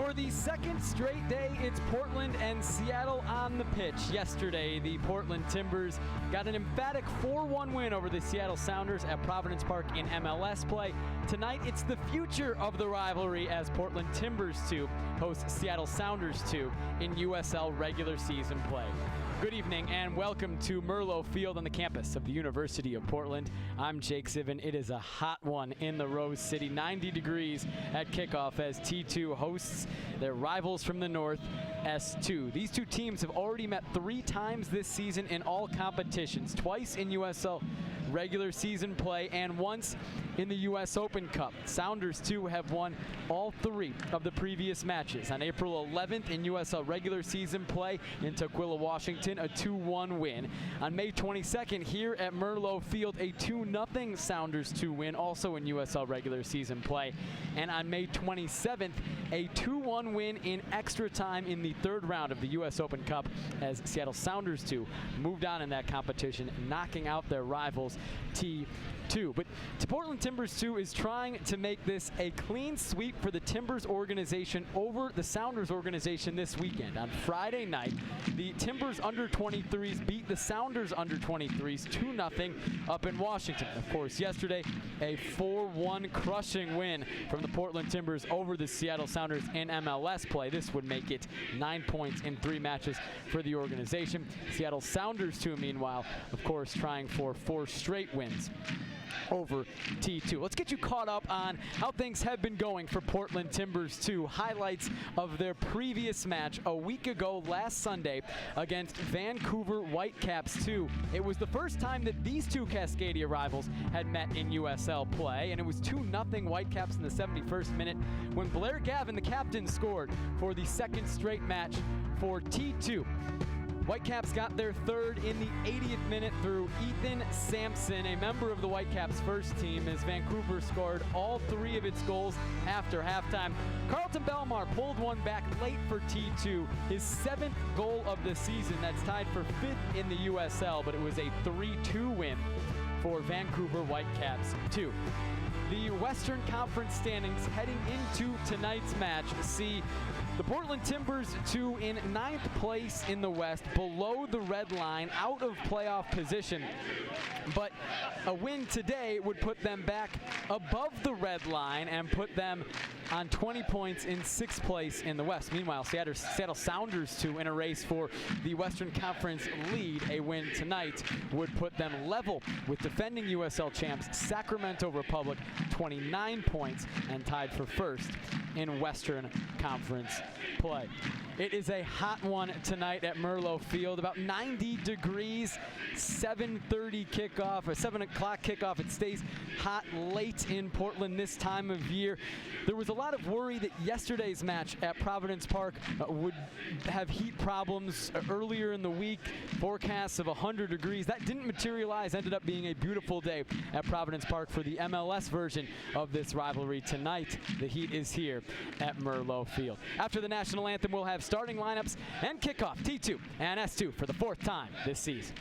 For the second straight day, it's Portland and Seattle on the pitch. Yesterday, the Portland Timbers got an emphatic 4-1 win over the Seattle Sounders at Providence Park in MLS play. Tonight, it's the future of the rivalry as Portland Timbers 2 host Seattle Sounders 2 in USL regular season play. Good evening and welcome to Merlo Field on the campus of the University of Portland. I'm Jake Sivan. It is a hot one in the Rose City, 90 degrees at kickoff as T2 hosts their rivals from the north, S2. These two teams have already met 3 times this season in all competitions, twice in USL regular season play and once in the U.S. Open Cup. Sounders, too, have won all 3 of the previous matches. On April 11th in USL regular season play in Tukwila, Washington, a 2-1 win. On May 22nd here at Merlo Field, a 2-0 Sounders 2 win, also in USL regular season play. And on May 27th, a 2-1 win in extra time in the 3rd round of the U.S. Open Cup as Seattle Sounders 2 moved on in that competition, knocking out their rivals T2. But Portland Timbers 2 is trying to make this a clean sweep for the Timbers organization over the Sounders organization this weekend. On Friday night, the Timbers under-23s beat the Sounders under-23s 2-0 up in Washington. Of course, yesterday, a 4-1 crushing win from the Portland Timbers over the Seattle Sounders in MLS play. This would make it 9 points in 3 matches for the organization. Seattle Sounders 2, meanwhile, of course, trying for 4 straight wins over T2. Let's get you caught up on how things have been going for Portland Timbers 2. Highlights of their previous match a week ago last Sunday against Vancouver Whitecaps 2. It was the first time that these two Cascadia rivals had met in USL play, and it was 2-0 Whitecaps in the 71st minute when Blair Gavin, the captain, scored for the 2nd straight match for T2. Whitecaps got their 3rd in the 80th minute through Ethan Sampson, a member of the Whitecaps first team, as Vancouver scored all 3 of its goals after halftime. Carlton Belmar pulled one back late for T2, his 7th goal of the season. That's tied for 5th in the USL, but it was a 3-2 win for Vancouver Whitecaps 2. The Western Conference standings heading into tonight's match see the Portland Timbers 2 in 9th place in the West, below the red line, out of playoff position. But a win today would put them back above the red line and put them on 20 points in 6th place in the West. Meanwhile, Seattle Sounders 2 in a race for the Western Conference lead. A win tonight would put them level with defending USL champs Sacramento Republic, 29 points, and tied for 1st in Western Conference play. It is a hot one tonight at Merlo Field, about 90 degrees, 7:30 kickoff, or 7 o'clock kickoff. It stays hot late in Portland this time of year. There was a lot of worry that yesterday's match at Providence Park would have heat problems earlier in the week, forecasts of 100 degrees. That didn't materialize, ended up being a beautiful day at Providence Park for the MLS version of this rivalry. Tonight, the heat is here at Merlo Field. After the national anthem, we'll have starting lineups and kickoff T2 and S2 for the 4th time this season.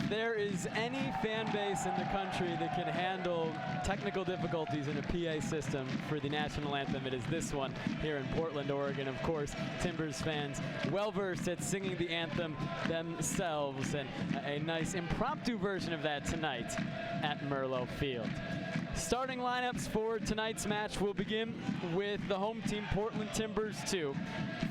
If there is any fan base in the country that can handle technical difficulties in a PA system for the national anthem, it is this one here in Portland, Oregon. Of course, Timbers fans well-versed at singing the anthem themselves, and a nice impromptu version of that tonight at Merlo Field. Starting lineups for tonight's match will begin with the home team, Portland Timbers 2.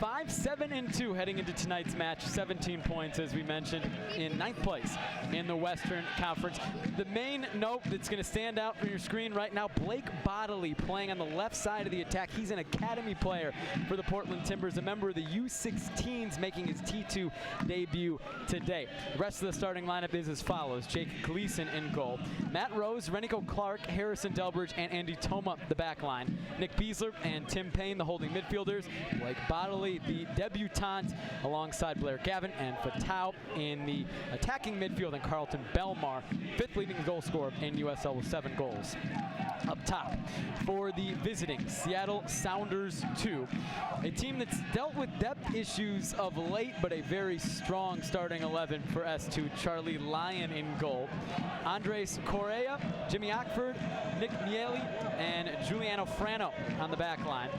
5-7-2 heading into tonight's match, 17 points as we mentioned, in 9th place in the Western Conference. The main note that's going to stand out from your screen right now, Blake Bodley playing on the left side of the attack. He's an academy player for the Portland Timbers, a member of the U16s, making his T2 debut today. The rest of the starting lineup is as follows: Jake Gleason in goal, Matt Rose, Renico Clark, Harrison Delbridge, and Andy Toma the back line, Nick Beasler and Tim Payne the holding midfielders, Blake Bodley the debutant alongside Blair Gavin and Fatau in the attacking midfield, and Carlton Belmar, 5th leading goal scorer in USL with 7 goals. Up top for the visiting Seattle Sounders 2, a team that's dealt with depth issues of late, but a very strong starting 11 for S2. Charlie Lyon in goal, Andres Correa, Jimmy Ockford, Nick Miele, and Giuliano Frano on the back line.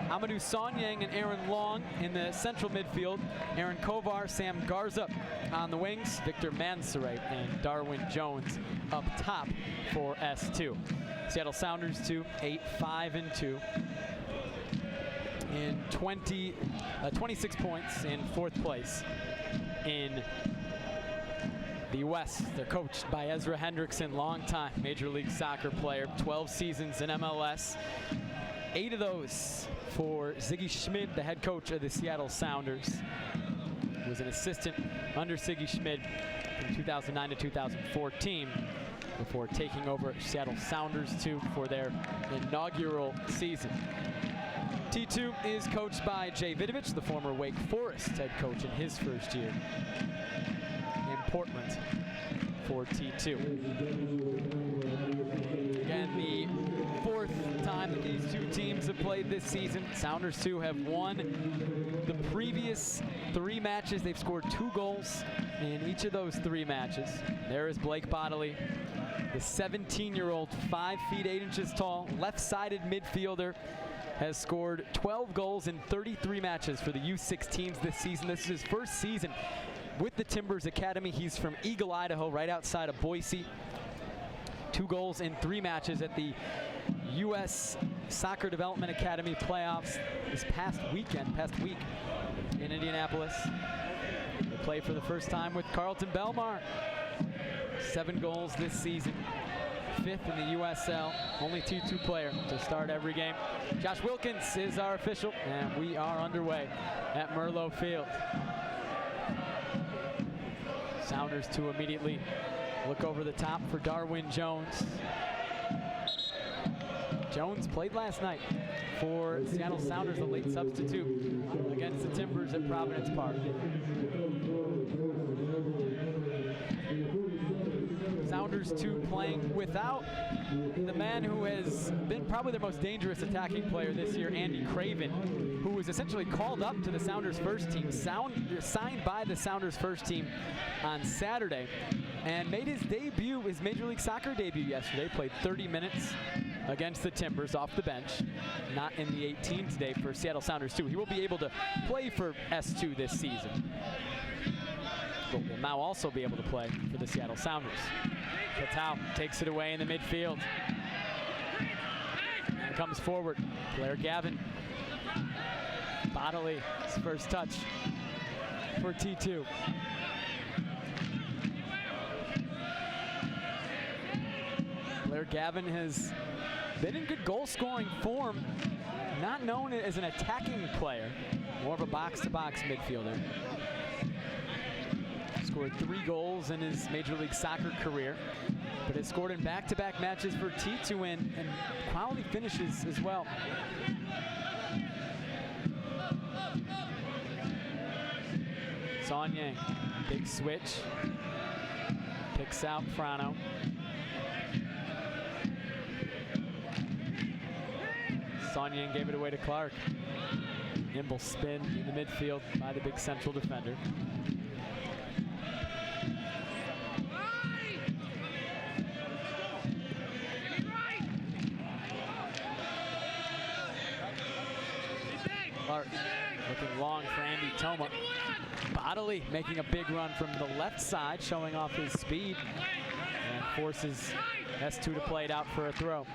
Amadou Sonyang and Aaron Long in the central midfield, Aaron Kovar, Sam Garza on the wings, Victor Mansoret and Darwin Jones up top for S2. Seattle Sounders 2, 8-5-2 in 26 points in 4th place in the West. They're coached by Ezra Hendrickson, longtime Major League Soccer player, 12 seasons in MLS. 8 of those for Ziggy Schmid, the head coach of the Seattle Sounders. He was an assistant under Ziggy Schmid from 2009 to 2014 before taking over Seattle Sounders 2 for their inaugural season. T2 is coached by Jay Vidovich, the former Wake Forest head coach in his first year in Portland for T2. Again, the 4th time that these two teams have played this season. Sounders 2 have won the previous 3 matches. They've scored 2 goals in each of those 3 matches. There is Blake Bodley, the 17-year-old, 5 feet 8 inches tall, left-sided midfielder, has scored 12 goals in 33 matches for the U16s this season. This is his first season with the Timbers Academy. He's from Eagle, Idaho, right outside of Boise. 2 goals in 3 matches at the U.S. Soccer Development Academy playoffs this past week in Indianapolis. They play for the first time with Carlton Belmar. 7 goals this season, 5th in the USL, only T2 player to start every game. Josh Wilkins is our official, and we are underway at Merlo Field. Sounders to immediately look over the top for Darwin Jones. Jones played last night for Seattle Sounders, the late substitute against the Timbers at Providence Park. Sounders 2 playing without the man who has been probably their most dangerous attacking player this year, Andy Craven, who was essentially called up to the Sounders first team, signed by the Sounders first team on Saturday, and made his debut, his Major League Soccer debut yesterday. Played 30 minutes against the Timbers off the bench, not in the 18 today for Seattle Sounders 2. He will be able to play for S2 this season, but will now also be able to play for the Seattle Sounders. Fatau takes it away in the midfield and comes forward. Blair Gavin. Bodley, his first touch for T2. Blair Gavin has been in good goal-scoring form, not known as an attacking player, more of a box-to-box midfielder. Scored 3 goals in his Major League Soccer career, but has scored in back-to-back matches for T2 and quality finishes as well. Sonyang, big switch, picks out Frano. Sonyang gave it away to Clark. Nimble spin in the midfield by the big central defender. start. Looking long for Andy Toma. Bodily making a big run from the left side, showing off his speed, and forces S2 to play it out for a throw.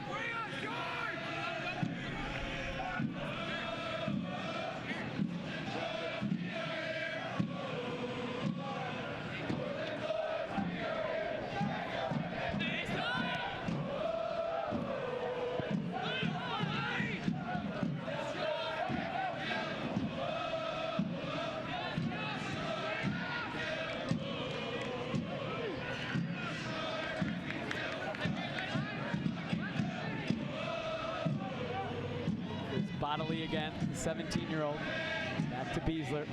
Bodily again, the 17-year-old. Back to Beasler.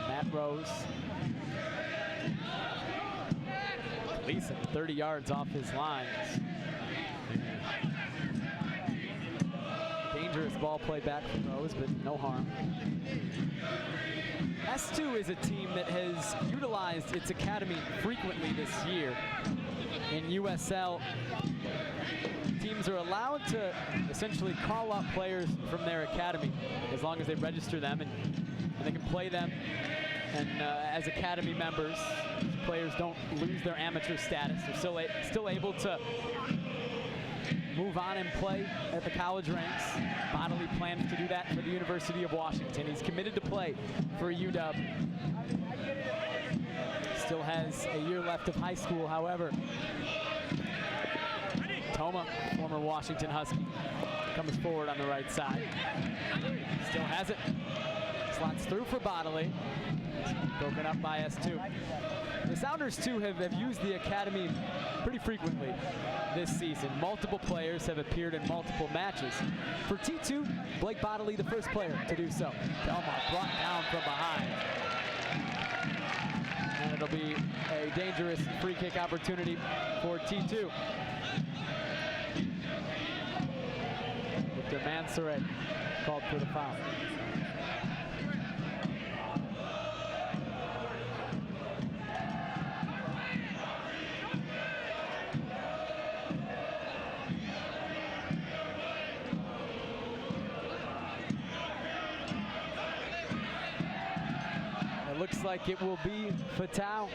Matt Rose. Gleason, 30 yards off his lines. Dangerous ball play back from Rose, but no harm. S2 is a team that has utilized its academy frequently this year. In USL, teams are allowed to essentially call up players from their academy as long as they register them and they can play them. And as academy members, players don't lose their amateur status. They're still able to move on and play at the college ranks. Bodily plans to do that for the University of Washington. He's committed to play for UW. Still has a year left of high school, however. Toma, former Washington Husky, comes forward on the right side. Still has it. Slots through for Bodily. Broken up by S2. The Sounders, too, have used the academy pretty frequently this season. Multiple players have appeared in multiple matches. For T2, Blake Bodily, the first player to do so. Belmont brought down from behind. And it'll be a dangerous free kick opportunity for T2. Victor Mansoret called for the foul. It looks like it will be Fatau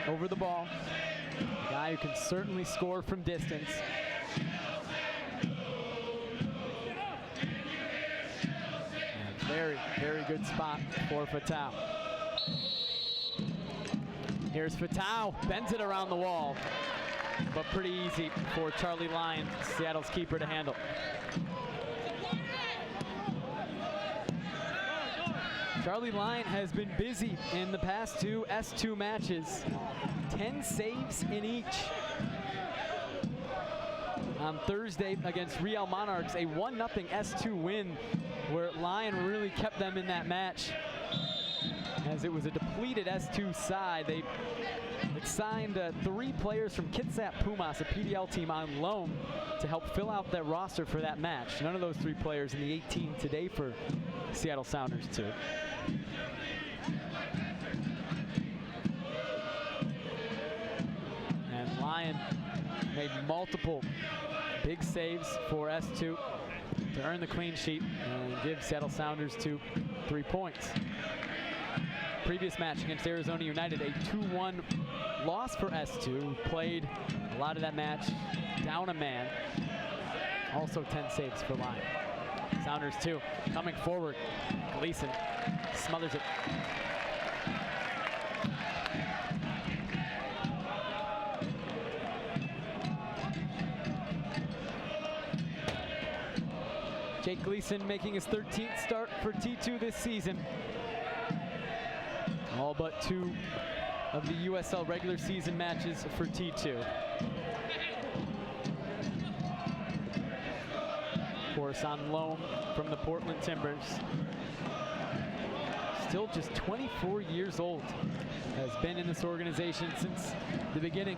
over the ball. A guy who can certainly score from distance. Very, very good spot for Fatau. Here's Fatau, bends it around the wall, but pretty easy for Charlie Lyon, Seattle's keeper, to handle. Charlie Lyon has been busy in the past two S2 matches. 10 saves in each. On Thursday against Real Monarchs, a 1-0 S2 win where Lyon really kept them in that match. As it was a depleted S2 side, they signed 3 players from Kitsap Pumas, a PDL team, on loan to help fill out their roster for that match. None of those 3 players in the 18 today for Seattle Sounders, too. And Lyon made multiple big saves for S2 to earn the clean sheet and give Seattle Sounders 3 points. Previous match against Arizona United, a 2-1 loss for S2, who played a lot of that match down a man. Also 10 saves for Lyon. Sounders 2 coming forward. Gleason smothers it. Jake Gleason making his 13th start for T2 this season. All but 2 of the USL regular season matches for T2. Of course, on loan from the Portland Timbers. Still just 24 years old. Has been in this organization since the beginning.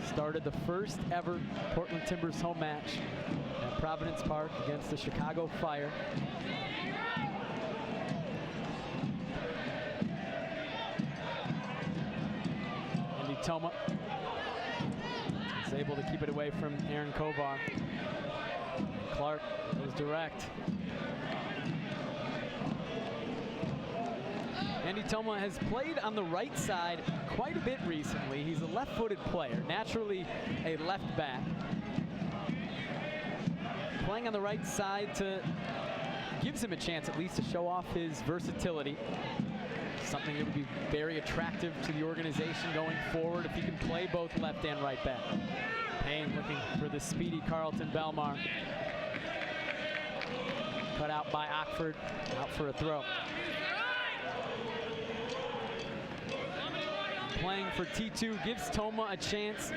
Started the first ever Portland Timbers home match at Providence Park against the Chicago Fire. Andy Toma. able to keep it away from Aaron Kovar. Clark goes direct. Andy Toma has played on the right side quite a bit recently. He's a left-footed player, naturally a left back. Playing on the right side gives him a chance at least to show off his versatility. Something that would be very attractive to the organization going forward if he can play both left and right back. Payne looking for the speedy Carlton Belmar. Cut out by Ockford, out for a throw. Playing for T2 gives Toma a chance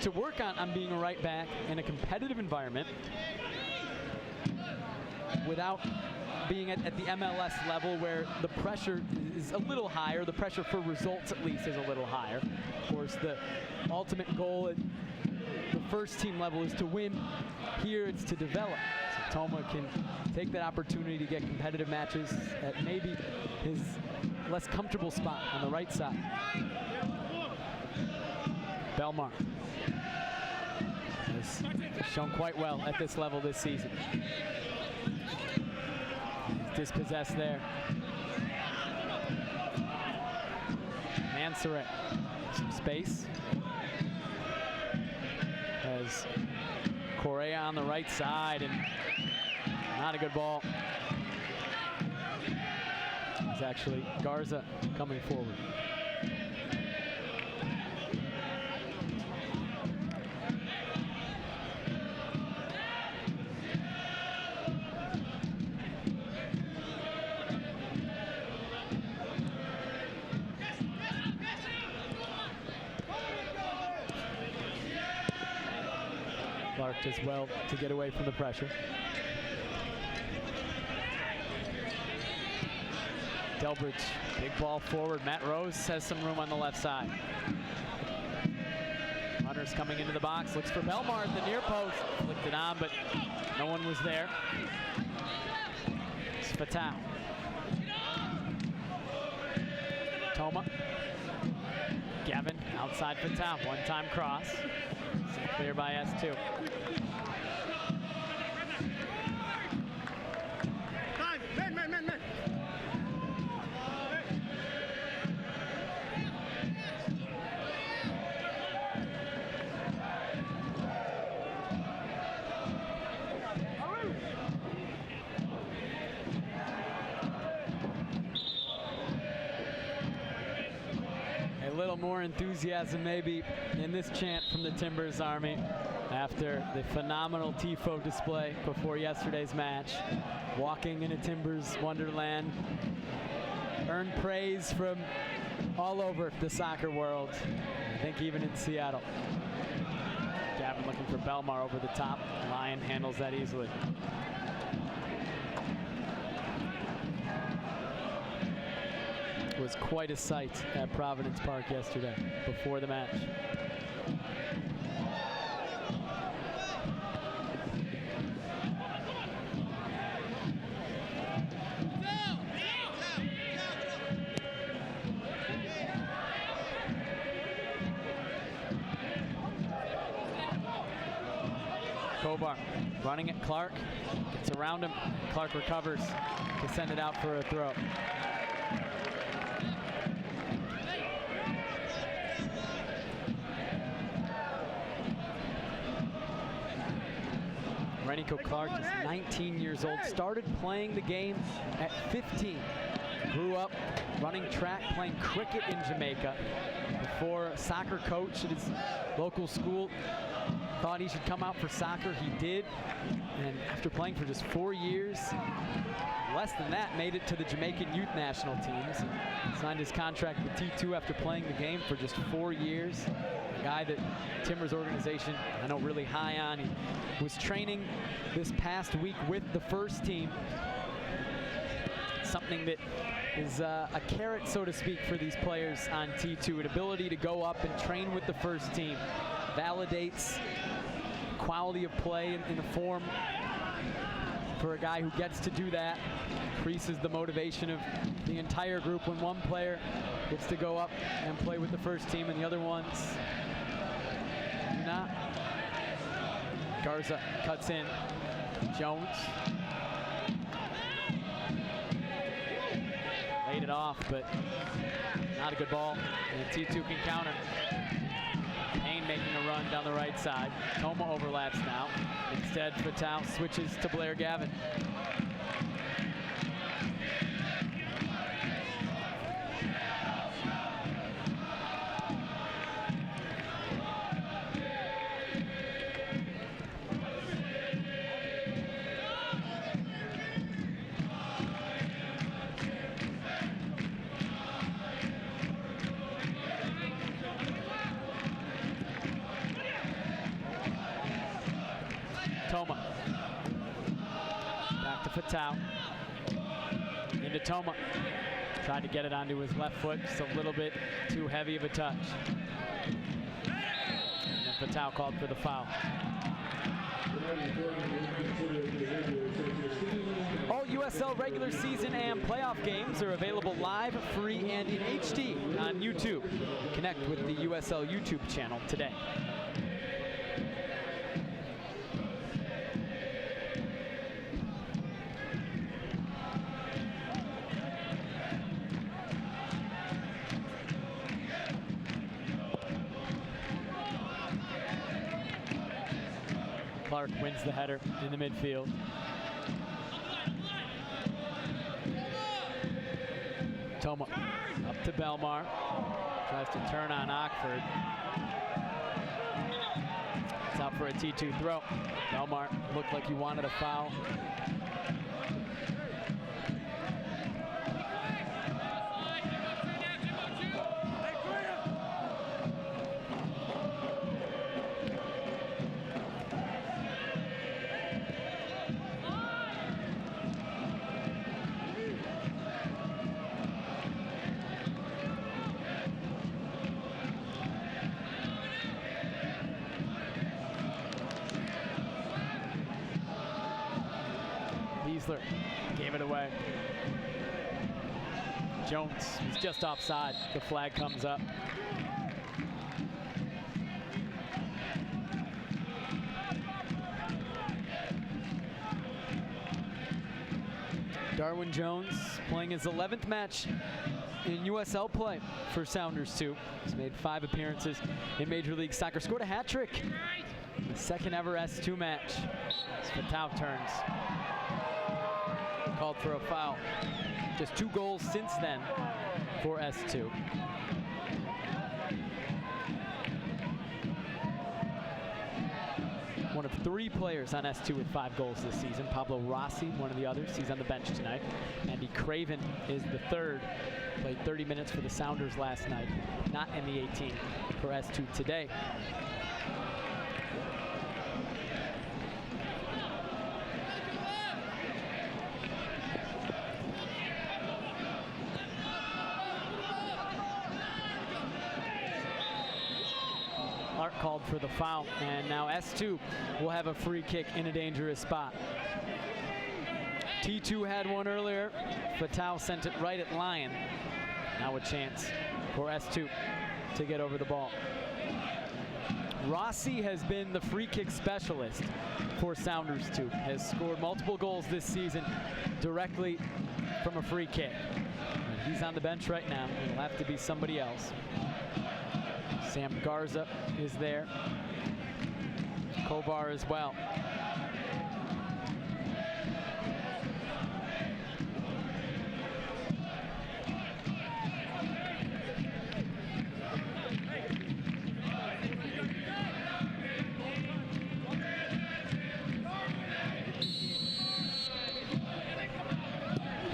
to work on being a right back in a competitive environment without being at the MLS level where the pressure is a little higher. The pressure for results at least is a little higher. Of course, the ultimate goal at the first team level is to win. Here it's to develop. So Toma can take that opportunity to get competitive matches at maybe his less comfortable spot on the right side. Belmar has shown quite well at this level this season. Dispossessed there. Mansoret, some space. Has Correa on the right side, and not a good ball. It's actually Garza coming forward. Clark does well to get away from the pressure. Delbridge, big ball forward. Matt Rose has some room on the left side. Runners coming into the box, looks for Belmar at the near post. Flicked it on, but no one was there. It's Fatau. Toma. Gavin outside Fatau, one-time cross. Clear by S2. Man. A little more enthusiasm maybe in this chant from the Timbers Army after the phenomenal TIFO display before yesterday's match. Walking in a Timbers wonderland. Earned praise from all over the soccer world. I think even in Seattle. Gavin looking for Belmar over the top. Lyon handles that easily. It was quite a sight at Providence Park yesterday before the match. Kovar running at Clark, gets around him. Clark recovers to send it out for a throw. Renico Clark is 19 years old, started playing the game at 15. Grew up running track, playing cricket in Jamaica before a soccer coach at his local school thought he should come out for soccer. He did, and after playing for just 4 years, less than that, made it to the Jamaican youth national teams. Signed his contract with T2 after playing the game for just 4 years. A guy that Timbers organization I know really high on. He was training this past week with the first team. Something that is a carrot, so to speak, for these players on T2. An ability to go up and train with the first team. Validates quality of play in the form for a guy who gets to do that. Increases the motivation of the entire group when one player gets to go up and play with the first team and the other ones do not. Garza cuts in. Jones. Laid it off, but not a good ball. And T2 can counter. Payne making a run down the right side. Toma overlaps now. Instead, Fatal switches to Blair Gavin. Toma. Back to Fatal. Into Toma. Tried to get it onto his left foot, just a little bit too heavy of a touch. And then Fatal called for the foul. All USL regular season and playoff games are available live, free, and in HD on YouTube. Connect with the USL YouTube channel today. Clark wins the header in the midfield. Toma up to Belmar. Tries to turn on Ockford. It's out for a T2 throw. Belmar looked like he wanted a foul. Beasler gave it away. Jones is just offside. The flag comes up. Darwin Jones playing his 11th match in USL play for Sounders 2. He's made 5 appearances in Major League Soccer. Scored a hat trick. The second ever S2 match. Fatal turns. Called for a foul. Just 2 goals since then for S2. One of 3 players on S2 with 5 goals this season. Pablo Rossi, one of the others. He's on the bench tonight. Andy Craven is the 3rd. Played 30 minutes for the Sounders last night. Not in the 18 for S2 today. Clark called for the foul, and now S2 will have a free kick in a dangerous spot. T2 had one earlier. Fatal sent it right at Lyon. Now a chance for S2 to get over the ball. Rossi has been the free kick specialist for Sounders 2. Has scored multiple goals this season directly from a free kick. And he's on the bench right now. It'll have to be somebody else. Sam Garza is there. Kovar as well.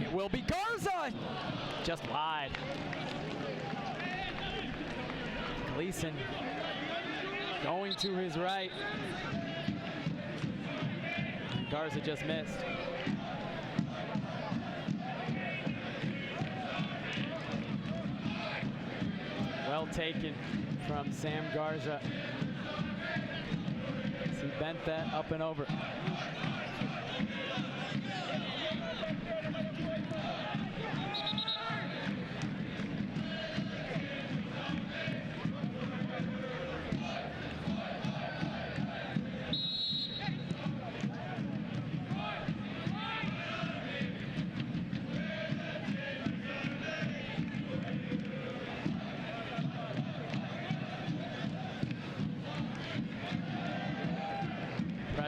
It will be Garza! Just wide. Gleason going to his right. Garza just missed. Well taken from Sam Garza. He bent that up and over.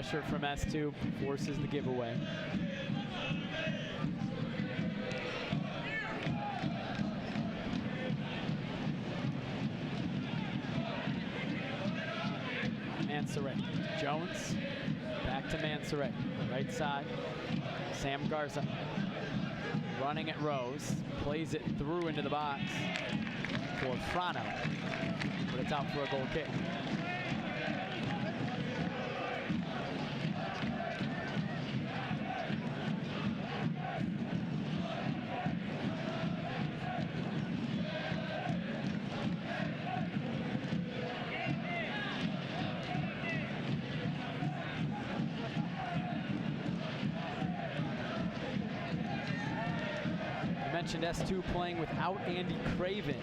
pressure from S2, forces the giveaway. Mansoret. Jones. Back to Mansoret. Right side. Sam Garza. Running at Rose. Plays it through into the box for Frano. But it's out for a goal kick. Mentioned S2 playing without Andy Craven.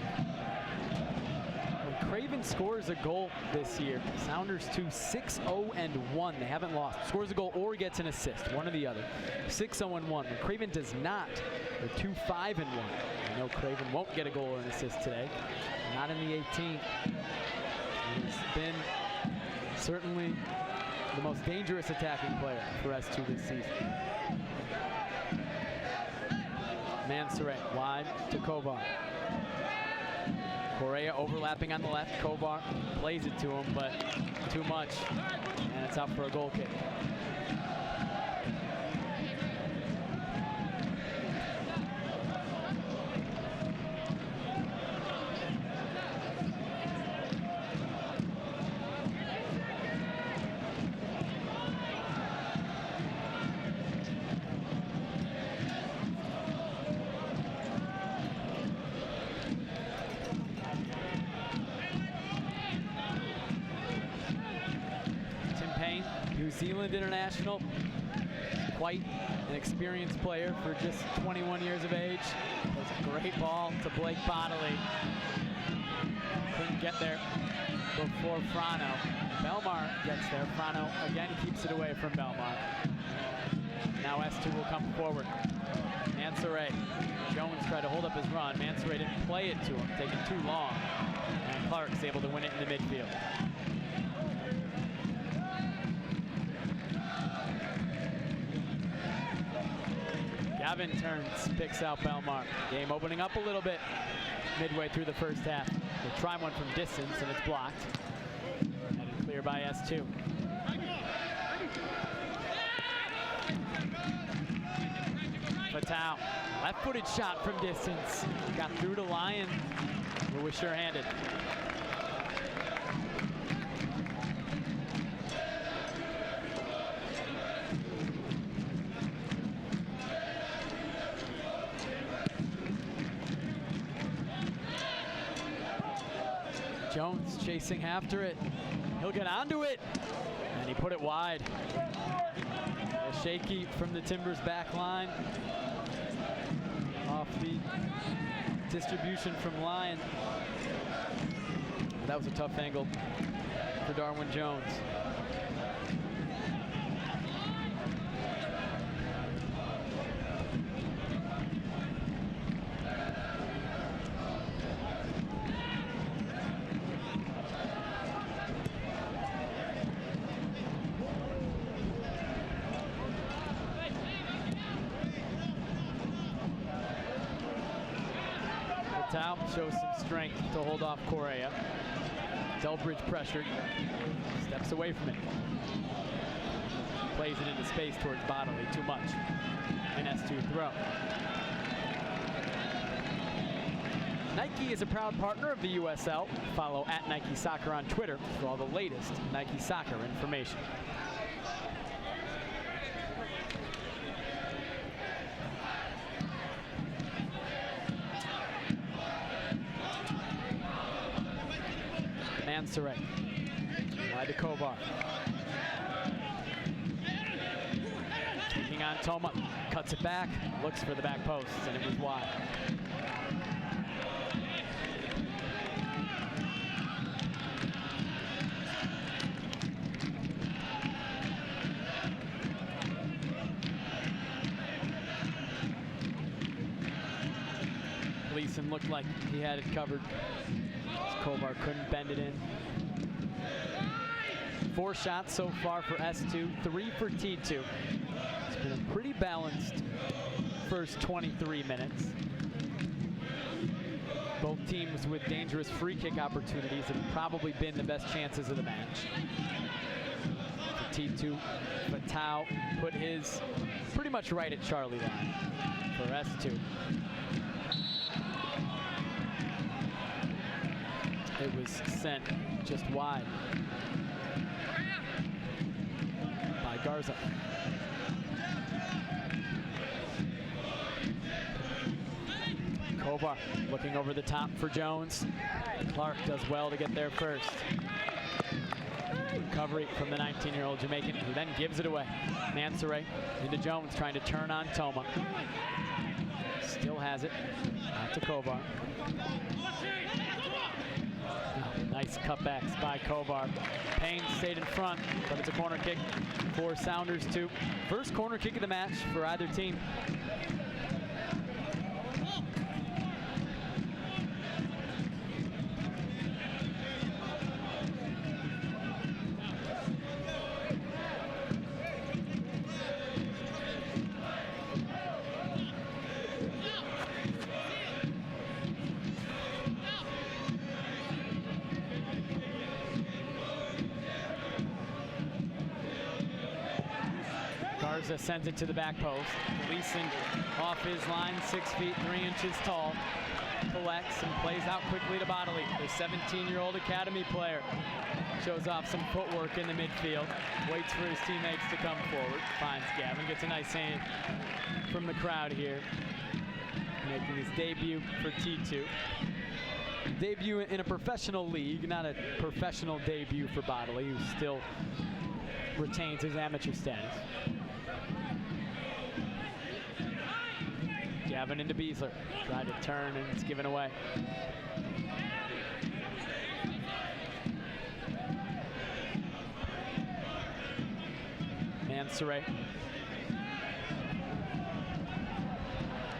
When Craven scores a goal this year, Sounders 2 6-0-1. They haven't lost. Scores a goal or gets an assist, one or the other. 6-0-1. When Craven does not, they're 2-5-1. I know Craven won't get a goal or an assist today. Not in the 18th. He's been certainly the most dangerous attacking player for S2 this season. Mansoret wide to Kovar. Correa overlapping on the left. Kovar plays it to him, but too much. And it's out for a goal kick. New Zealand international, quite an experienced player for just 21 years of age. That's a great ball to Blake Bodley. Couldn't get there before Frano. Belmar gets there. Frano again keeps it away from Belmar. Now S2 will come forward. Mansoret. Jones tried to hold up his run. Mansoret didn't play it to him, taking too long. And Clark's able to win it in the midfield. Gavin turns, picks out Belmar. Game opening up a little bit midway through the first half. They try one from distance and it's blocked. Headed clear by S2. Fatau, left-footed shot from distance. Got through to Lyon, who was sure-handed. Jones chasing after it. He'll get onto it, and he put it wide. A shaky from the Timbers back line. Off the distribution from Lyon. That was a tough angle for Darwin Jones. Tao shows some strength to hold off Correa. Delbridge pressured, steps away from it. Plays it into space towards Bodley, too much. An S2 throw. Nike is a proud partner of the USL. Follow @Nike Soccer on Twitter for all the latest Nike Soccer information. Mansoret, wide to Kovar. Taking on Toma, cuts it back, looks for the back post, and it was wide. Gleason looked like he had it covered. Kovar couldn't bend it in. 4 shots so far for S2, 3 for T2. It's been a pretty balanced first 23 minutes. Both teams with dangerous free kick opportunities have probably been the best chances of the match. For T2, Fatau put his pretty much right at Charlie line for S2. It was sent just wide by Garza. Kovar looking over the top for Jones. Clark does well to get there first. Recovery from the 19-year-old Jamaican, who then gives it away. Mansoray into Jones, trying to turn on Toma. Still has it. Out to Kovar. Nice cutbacks by Kovar. Payne stayed in front, but it's a corner kick for Sounders 2. First corner kick of the match for either team. Garza sends it to the back post. Gleason off his line, 6 feet 3 inches tall. Collects and plays out quickly to Bodley. The 17-year-old academy player shows off some footwork in the midfield. Waits for his teammates to come forward. Finds Gavin. Gets a nice hand from the crowd here. Making his debut for T2. Debut in a professional league, not a professional debut for Bodley, who still retains his amateur status. Gavin into Beasler. Tried to turn and it's given away. Mansoray.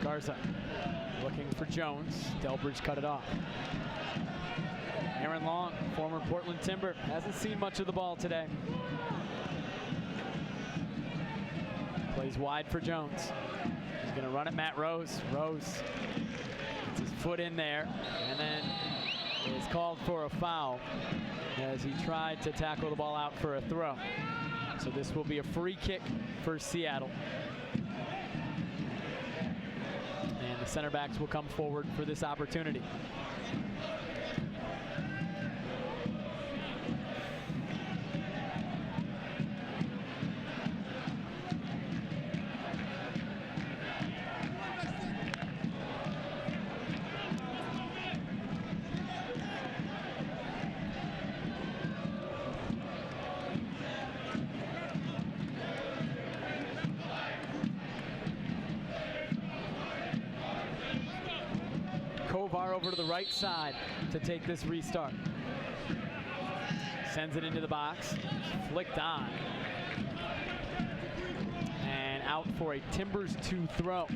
Garza looking for Jones. Delbridge cut it off. Aaron Long, former Portland Timber, hasn't seen much of the ball today. Plays wide for Jones. He's going to run at Matt Rose. Rose gets his foot in there and then is called for a foul as he tried to tackle the ball out for a throw. So this will be a free kick for Seattle. And the center backs will come forward for this opportunity. Kovar over to the right side to take this restart. Sends it into the box, flicked on. And out for a Timbers 2 throw.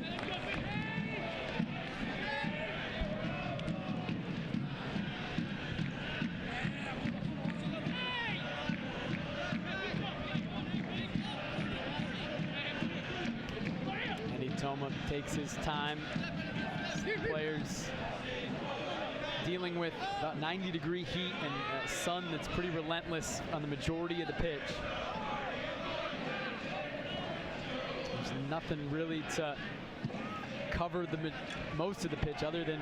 Eddie Toma takes his time. Players dealing with about 90-degree heat and sun that's pretty relentless on the majority of the pitch. There's nothing really to cover most of the pitch other than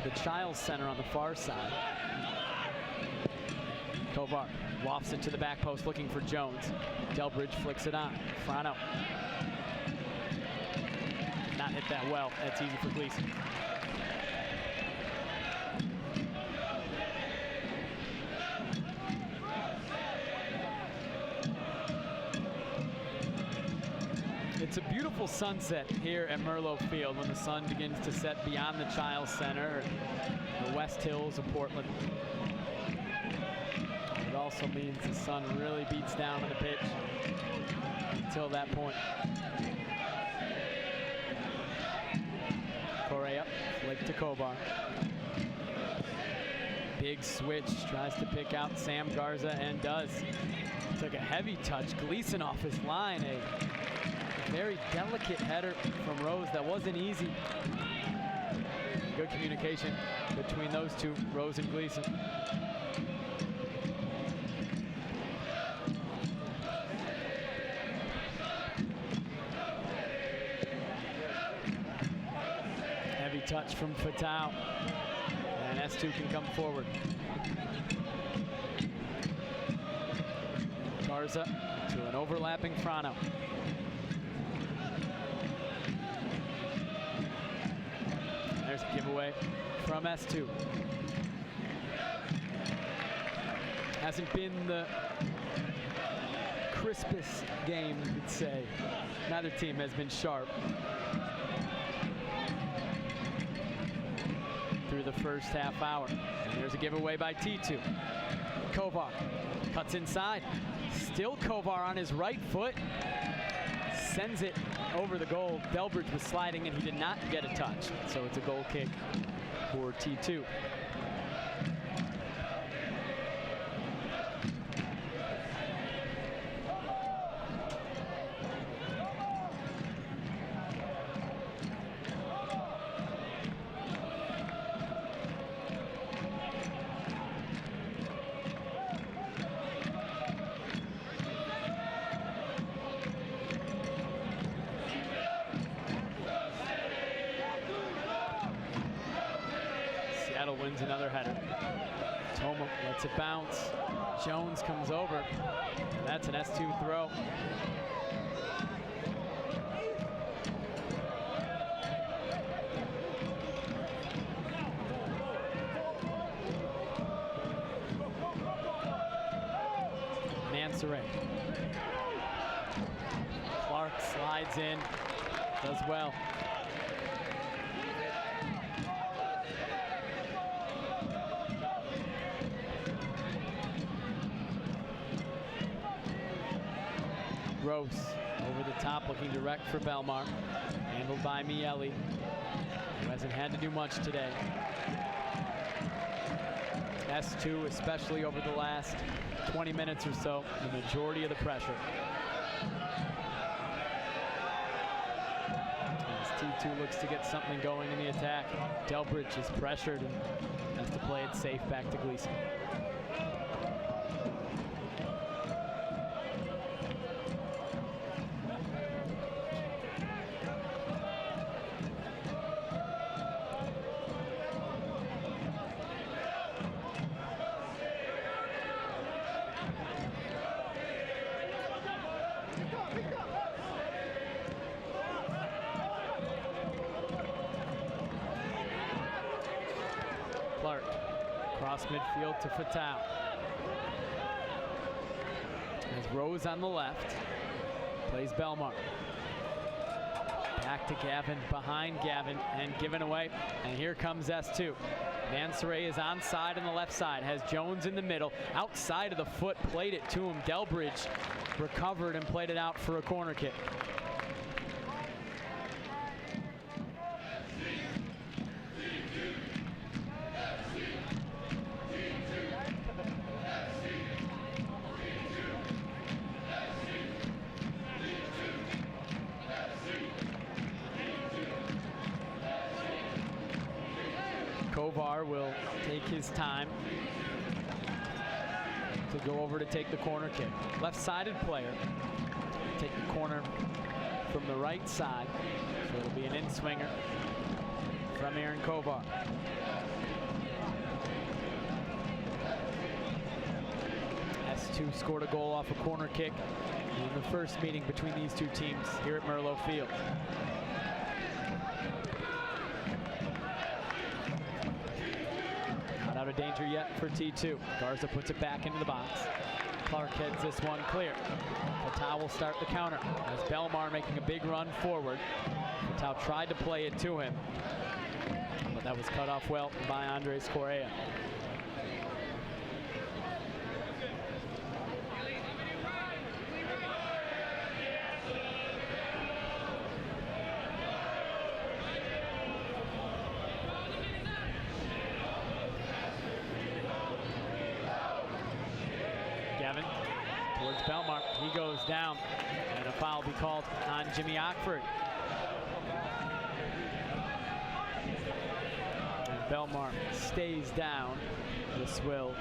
the Childs Center on the far side. Kovar lofts it to the back post looking for Jones. Delbridge flicks it on. Frano. Not hit that well. That's easy for Gleason. It's a beautiful sunset here at Merlo Field when the sun begins to set beyond the Childs Center, the West Hills of Portland. It also means the sun really beats down on the pitch until that point. Correa, flick to Kovar. Big switch, tries to pick out Sam Garza and does. Took a heavy touch, Gleason off his line. A very delicate header from Rose that wasn't easy. Good communication between those two, Rose and Gleason. Heavy touch from Fatau. And S2 can come forward. Garza to an overlapping Frano. There's a giveaway from S2. Hasn't been the crispest game, you could say. Neither team has been sharp through the first half hour. And there's a giveaway by T2. Kovar cuts inside. Still Kovar on his right foot. Sends it over the goal. Delbridge was sliding and he did not get a touch. So it's a goal kick for T2. Seattle wins another header. Toma lets it bounce. Jones comes over. And that's an S2 throw. Mansoray. Clark slides in, does well. Rose over the top, looking direct for Belmar. Handled by Miele, who hasn't had to do much today. S2, especially over the last 20 minutes or so, the majority of the pressure. As T2 looks to get something going in the attack, Delbridge is pressured and has to play it safe back to Gleason. Clark, cross midfield to Fatau. As Rose on the left, plays Belmar. Back to Gavin, behind Gavin, and given away. And here comes S2. Mansoray is onside on the left side, has Jones in the middle. Outside of the foot, played it to him. Delbridge recovered and played it out for a corner kick. Kovar will take his time to go over to take the corner kick. Left-sided player, take the corner from the right side. So it'll be an in-swinger from Aaron Kovar. S2 scored a goal off a corner kick in the first meeting between these two teams here at Merlo Field. Out of danger yet for T2. Garza puts it back into the box. Clark heads this one clear. Fatau will start the counter as Belmar making a big run forward. Fatau tried to play it to him, but that was cut off well by Andres Correa. down, and a foul will be called on Jimmy Ockford. And Belmar stays down. This will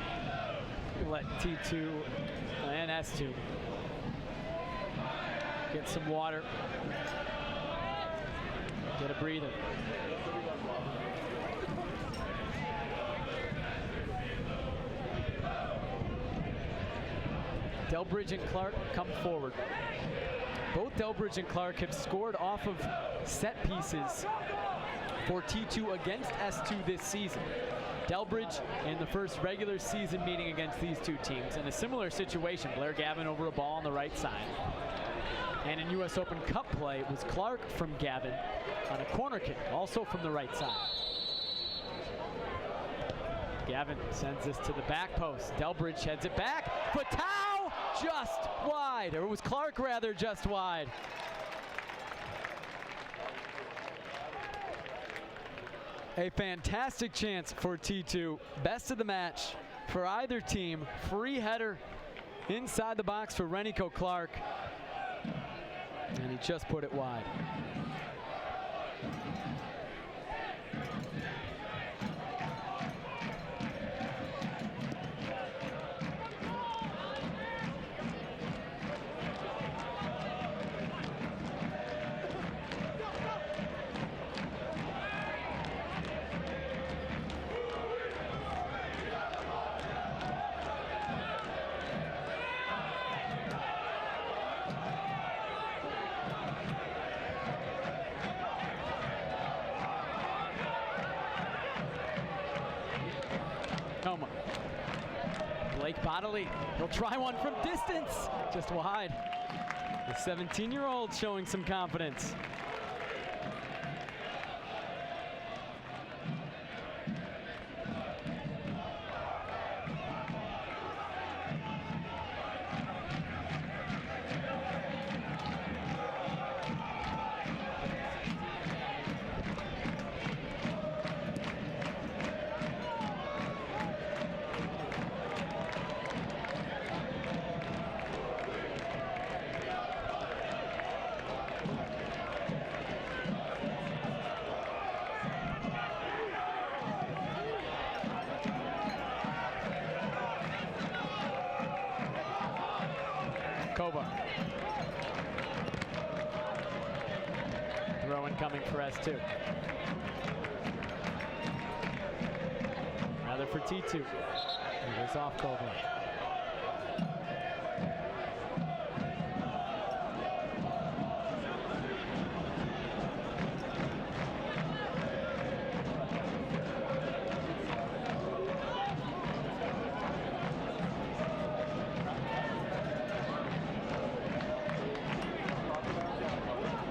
let T2 and S2 get some water, get a breather. Delbridge and Clark come forward. Both Delbridge and Clark have scored off of set pieces for T2 against S2 this season. Delbridge in the first regular season meeting against these two teams. In a similar situation, Blair Gavin over a ball on the right side. And in US Open Cup play, it was Clark from Gavin on a corner kick, also from the right side. Gavin sends this to the back post. Delbridge heads it back. Fatau just wide, or it was Clark rather, just wide. A fantastic chance for T2. Best of the match for either team. Free header inside the box for Renico Clark. And he just put it wide. Toma. Blake Bodley, he'll try one from distance, just wide. The 17-year-old showing some confidence. Kova. Throw incoming for S2. Rather for T2. It goes off Kova.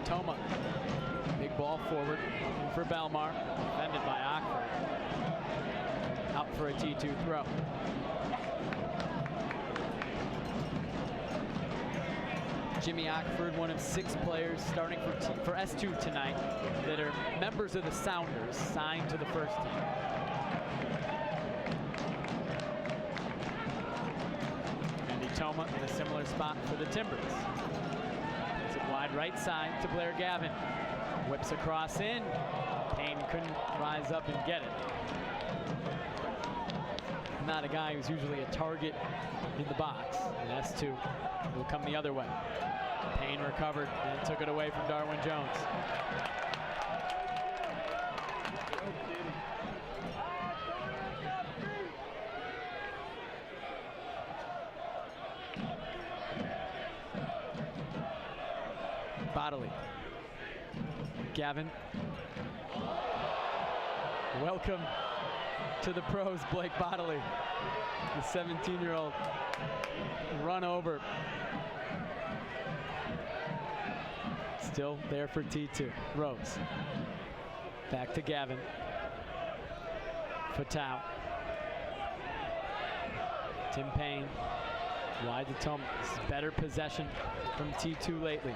Toma, big ball forward, looking for Belmar, defended by Ockford. Out for a T2 throw. Jimmy Ockford, one of 6 players starting for S2 tonight that are members of the Sounders, signed to the first team. Andy Toma in a similar spot for the Timbers. Wide right side to Blair Gavin. Whips across in. Payne couldn't rise up and get it. Not a guy who's usually a target in the box. And S2 will come the other way. Payne recovered and took it away from Darwin Jones. Bodley. Gavin. Welcome to the pros, Blake Bodley. The 17-year-old run over. Still there for T2. Rose. Back to Gavin. Fatau. Tim Payne. Wide to Toma. This is better possession from T2 lately.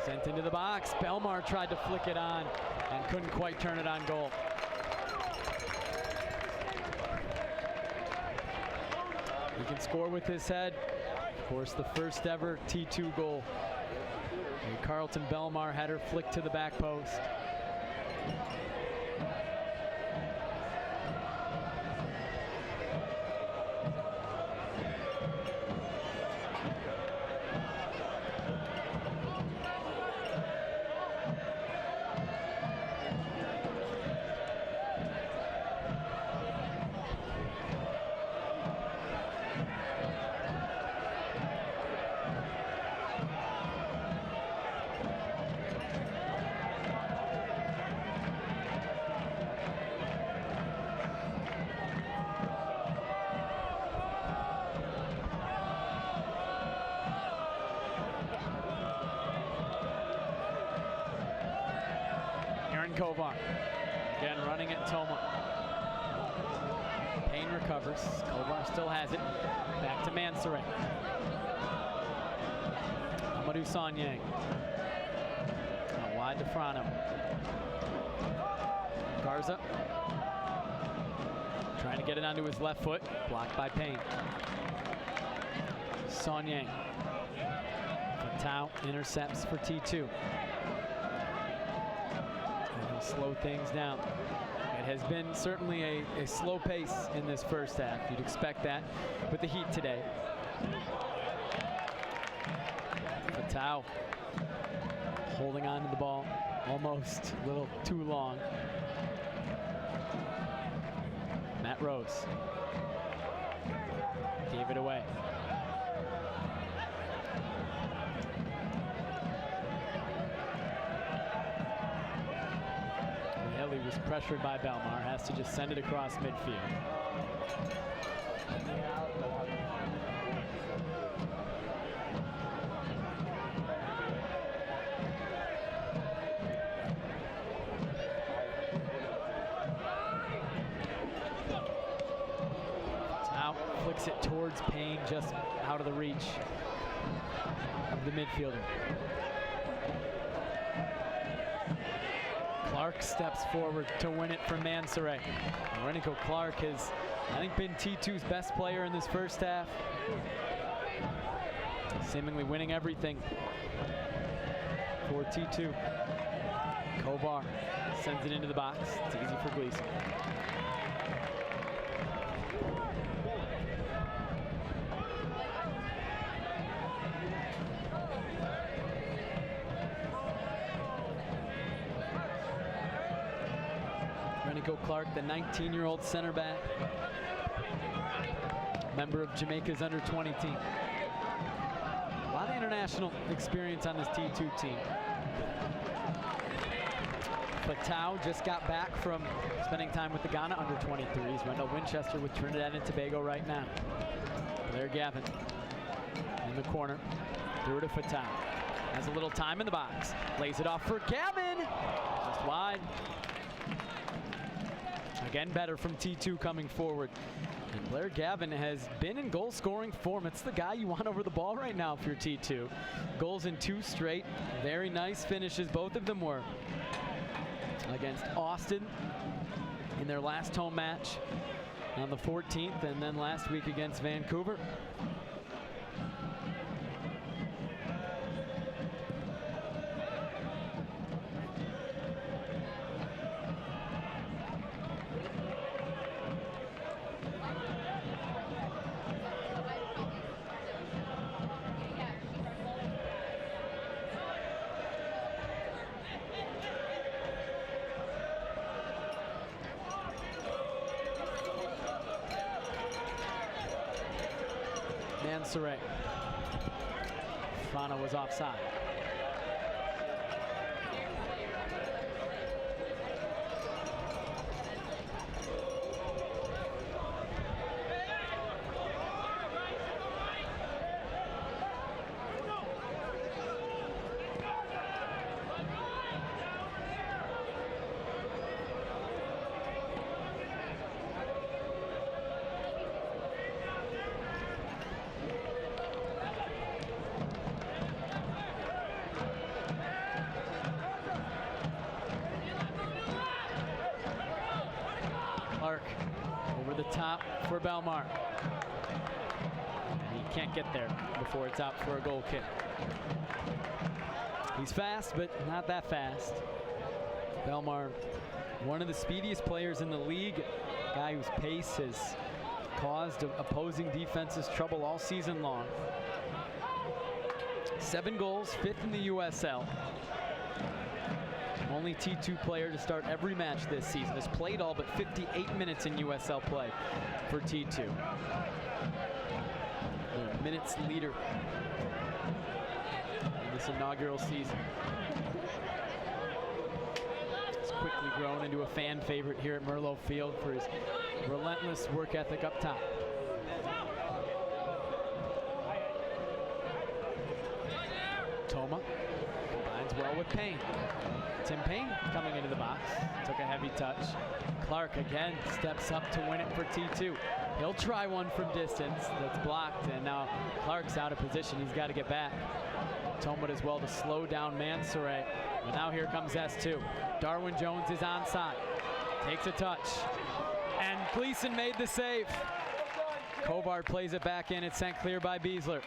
Sent into the box. Belmar tried to flick it on and couldn't quite turn it on goal. He can score with his head. Of course, the first ever T2 goal. A Carlton Belmar header flicked to the back post. Kovar again running at Toma. Payne recovers. Kovar still has it. Back to Mansoret. Amadou Sanyang. Now wide to Frano. Garza trying to get it onto his left foot. Blocked by Payne. Sanyang. Fatau intercepts for T2. Slow things down. It has been certainly a slow pace in this first half. You'd expect that with the heat today. Fatau holding on to the ball almost a little too long. Matt Rose gave it away. He was pressured by Belmar, has to just send it across midfield. Out, flicks it towards Payne, just out of the reach of the midfielder. Clark steps forward to win it from Mansoret. Renico Clark has, I think, been T2's best player in this first half. Seemingly winning everything for T2. Kovar sends it into the box. It's easy for Gleason. Renico Clark, the 19-year-old center back, member of Jamaica's under-20 team. A lot of international experience on this T2 team. Fatau just got back from spending time with the Ghana under-23s. Rendell Winchester with Trinidad and Tobago right now. Blair Gavin in the corner. Through to Fatau. Has a little time in the box. Lays it off for Gavin. Just wide. Again, better from T2 coming forward. And Blair Gavin has been in goal-scoring form. It's the guy you want over the ball right now if you're T2. Goals in 2 straight. Very nice finishes. Both of them were against Austin in their last home match on the 14th, and then last week against Vancouver. Mansoret. Frano was offside. Clark over the top for Belmar. And he can't get there before it's out for a goal kick. He's fast, but not that fast. Belmar, one of the speediest players in the league, a guy whose pace has caused opposing defenses trouble all season long. 7 goals, 5th in the USL. Only T2 player to start every match this season. Has played all but 58 minutes in USL play for T2. The minutes leader in this inaugural season. He's quickly grown into a fan favorite here at Merlo Field for his relentless work ethic up top. Toma combines well with Payne. Tim Payne coming into the box, took a heavy touch. Clark again steps up to win it for T2. He'll try one from distance that's blocked, and now Clark's out of position. He's got to get back. Toma does well to slow down Mansoret. But now here comes S2. Darwin Jones is onside. Takes a touch. And Gleason made the save. Kovar plays it back in. It's sent clear by Beasler.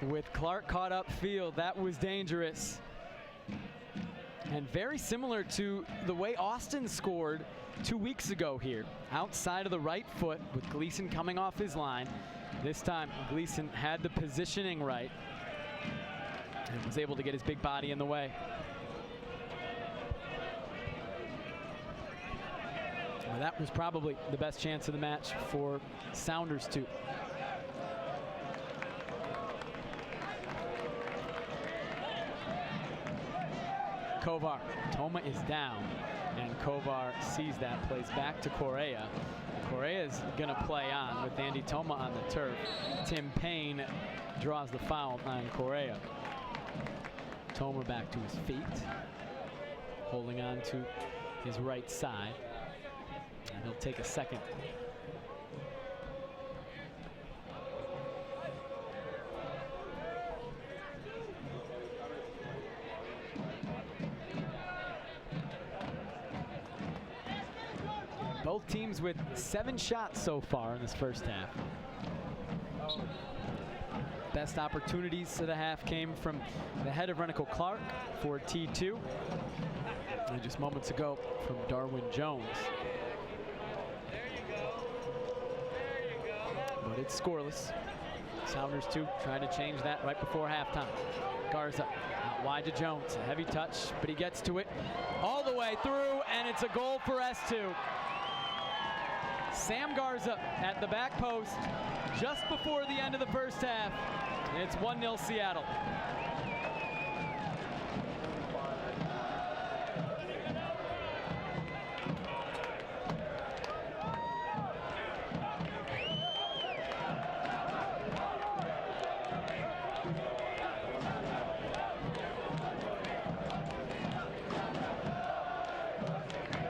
With Clark caught upfield, that was dangerous. And very similar to the way Austin scored 2 weeks ago here. Outside of the right foot with Gleason coming off his line. This time Gleason had the positioning right and was able to get his big body in the way. Well, that was probably the best chance of the match for Sounders too. Kovar. Toma is down, and Kovar sees that, plays back to Correa. Correa is going to play on with Andy Toma on the turf. Tim Payne draws the foul on Correa. Toma back to his feet, holding on to his right side, and he'll take a second. Both teams with 7 shots so far in this first half. Best opportunities of the half came from the head of Renico Clark for T2. And just moments ago from Darwin Jones. But it's scoreless. Sounders 2 trying to change that right before halftime. Garza out wide to Jones. A heavy touch, but he gets to it all the way through, and it's a goal for S2. Sam Garza at the back post just before the end of the first half. And it's 1-0 Seattle.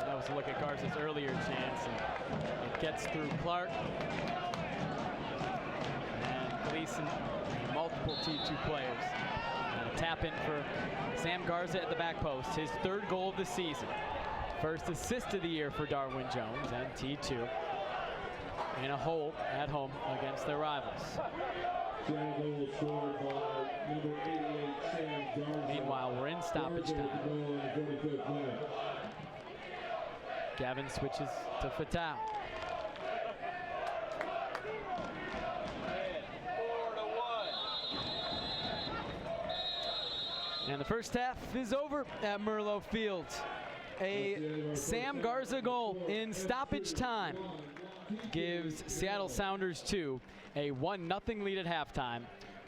That was a look at Garza's earlier chance. And gets through Clark. And Gleason, multiple T2 players. And a tap in for Sam Garza at the back post. His 3rd goal of the season. First assist of the year for Darwin Jones and T2. In a hole at home against their rivals. Meanwhile, we're in stoppage time. Gavin switches to Fatau. And the first half is over at Merlo Field. A Sam Garza goal in stoppage time gives Seattle Sounders 2 a 1-0 lead at halftime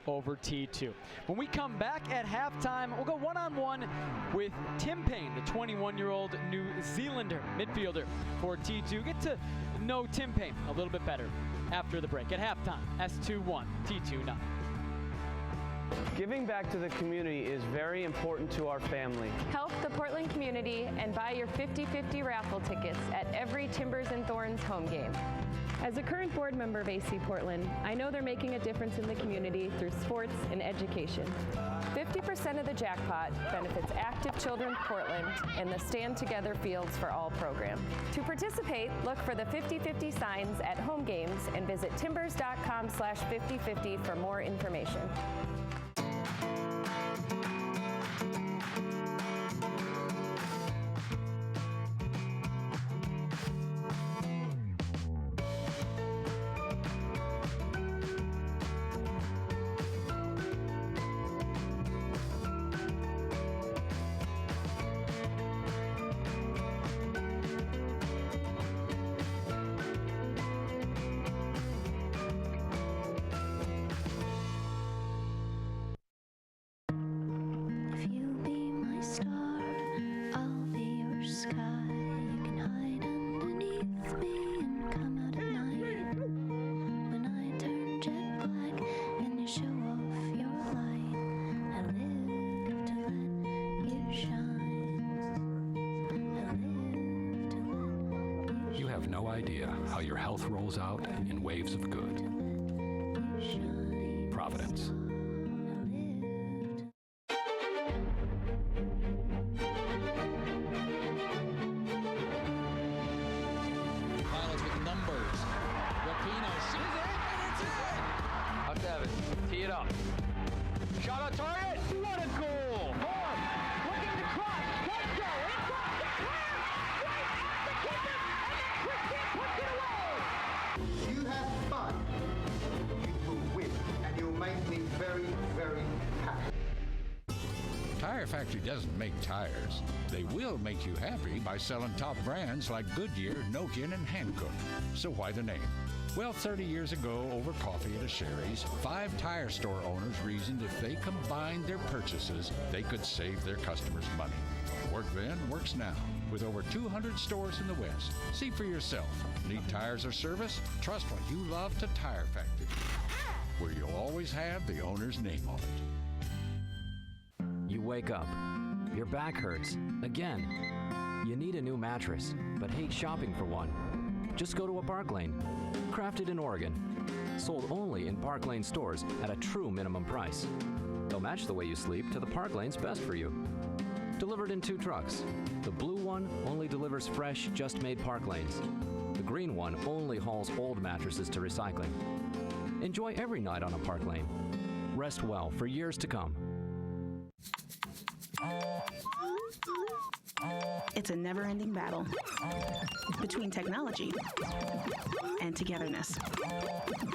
over T2. When we come back at halftime, we'll go one-on-one with Tim Payne, the 21-year-old New Zealander midfielder for T2. Get to know Tim Payne a little bit better after the break. At halftime, S2 1, T2 0. Giving back to the community is very important to our family. Help the Portland community and buy your 50-50 raffle tickets at every Timbers and Thorns home game. As a current board member of AC Portland, I know they're making a difference in the community through sports and education. 50% of the jackpot benefits Active Children Portland and the Stand Together Fields for All program. To participate, look for the 50/50 signs at home games and visit timbers.com/5050 for more information. No idea how your health rolls out in waves of good. Providence. Pilots with numbers. Rapino sees it, and it's in! Have to have it. Tee it up. Shot on target. What a goal! Horn looking to cross. Let's go. You have fun, you will win, and you'll make me very, very happy. Tire Factory doesn't make tires. They will make you happy by selling top brands like Goodyear, Nokian, and Hankook. So why the name? Well, 30 years ago, over coffee at a Sherry's, 5 tire store owners reasoned if they combined their purchases, they could save their customers money. Worked then, works now. With over 200 stores in the West. See for yourself. Need tires or service? Trust what you love to Tire Factory, where you'll always have the owner's name on it. You wake up. Your back hurts. Again. You need a new mattress, but hate shopping for one. Just go to a Park Lane. Crafted in Oregon. Sold only in Park Lane stores at a true minimum price. They'll match the way you sleep to the Park Lane's best for you. Delivered in 2 trucks. The blue one only delivers fresh, just-made Park Lanes. The green one only hauls old mattresses to recycling. Enjoy every night on a Park Lane. Rest well for years to come. It's a never-ending battle between technology and togetherness.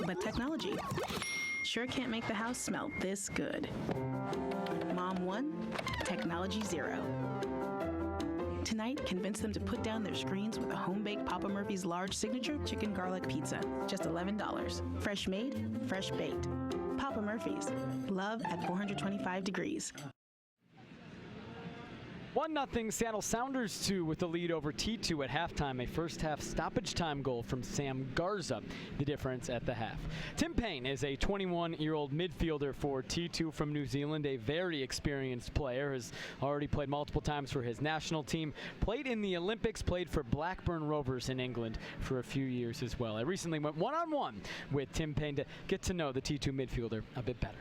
But technology sure can't make the house smell this good. Mom 1, Technology 0. Tonight, convince them to put down their screens with a home-baked Papa Murphy's large signature chicken garlic pizza. Just $11. Fresh made, fresh baked. Papa Murphy's. Love at 425 degrees. 1-0 Seattle Sounders 2 with the lead over T2 at halftime. A first-half stoppage time goal from Sam Garza, the difference at the half. Tim Payne is a 21-year-old midfielder for T2 from New Zealand, a very experienced player, has already played multiple times for his national team, played in the Olympics, played for Blackburn Rovers in England for a few years as well. I recently went one-on-one with Tim Payne to get to know the T2 midfielder a bit better.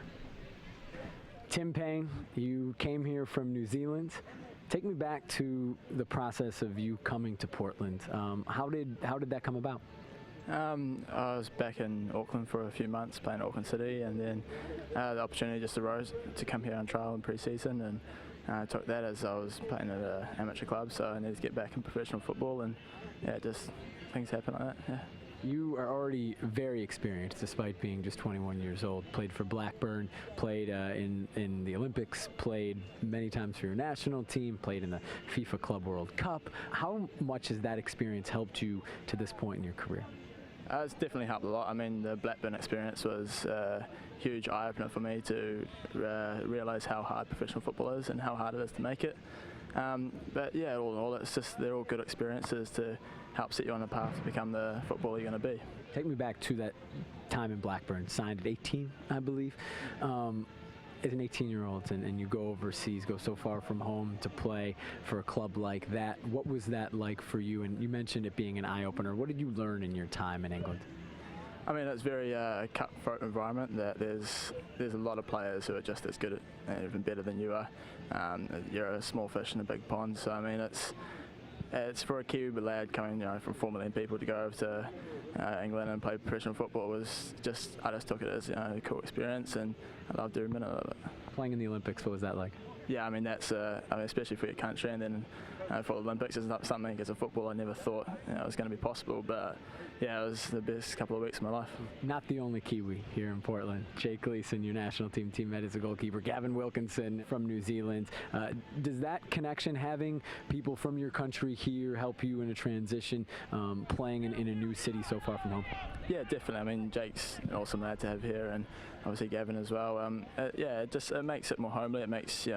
Tim Payne, you came here from New Zealand. Take me back to the process of you coming to Portland. How did that come about? I was back in Auckland for a few months playing Auckland City, and then the opportunity just arose to come here on trial in pre-season, and I took that as I was playing at an amateur club, so I needed to get back in professional football, and yeah, just things happen like that. Yeah. You are already very experienced despite being just 21 years old. Played for Blackburn, played in the Olympics, played many times for your national team, played in the FIFA Club World Cup. How much has that experience helped you to this point in your career? It's definitely helped a lot. I mean, the Blackburn experience was a huge eye-opener for me to realise how hard professional football is and how hard it is to make it. But yeah, all in all, it's just they're all good experiences to help set you on the path to become the footballer you're going to be. Take me back to that time in Blackburn. Signed at 18, I believe. as an 18-year-old and you go overseas, go so far from home to play for a club like that, what was that like for you? And you mentioned it being an eye-opener. What did you learn in your time in England? I mean, it's very cutthroat environment. That there's a lot of players who are just as good and even better than you are. You're a small fish in a big pond. So I mean, it's for a Kiwi lad coming, from 4 million people to go over to England and play professional football was I just took it as a cool experience, and I loved every minute of it. Playing in the Olympics, what was that like? Yeah, I mean especially for your country, and then for the Olympics, it's not something as a footballer I never thought it was going to be possible. But yeah, it was the best couple of weeks of my life. Not the only Kiwi here in Portland. Jake Gleason, your national teammate as a goalkeeper. Gavin Wilkinson from New Zealand. Does that connection, having people from your country here, help you in a transition, playing in a new city so far from home? Yeah, definitely. I mean, Jake's an awesome lad to have here, and obviously Gavin as well. It makes it more homely. It makes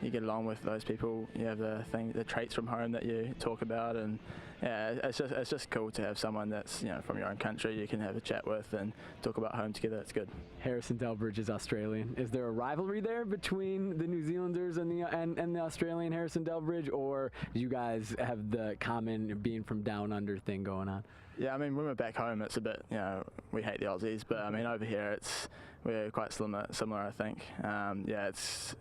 you get along with those people. You have the traits from home that you talk about, and yeah, it's just cool to have someone that's from your own country you can have a chat with and talk about home together. It's good. Harrison Delbridge is Australian. Is there a rivalry there between the New Zealanders and the Australian Harrison Delbridge, or do you guys have the common being from down under thing going on? Yeah, I mean, when we're back home, it's a bit, we hate the Aussies, but I mean, over here, we're quite similar, I think.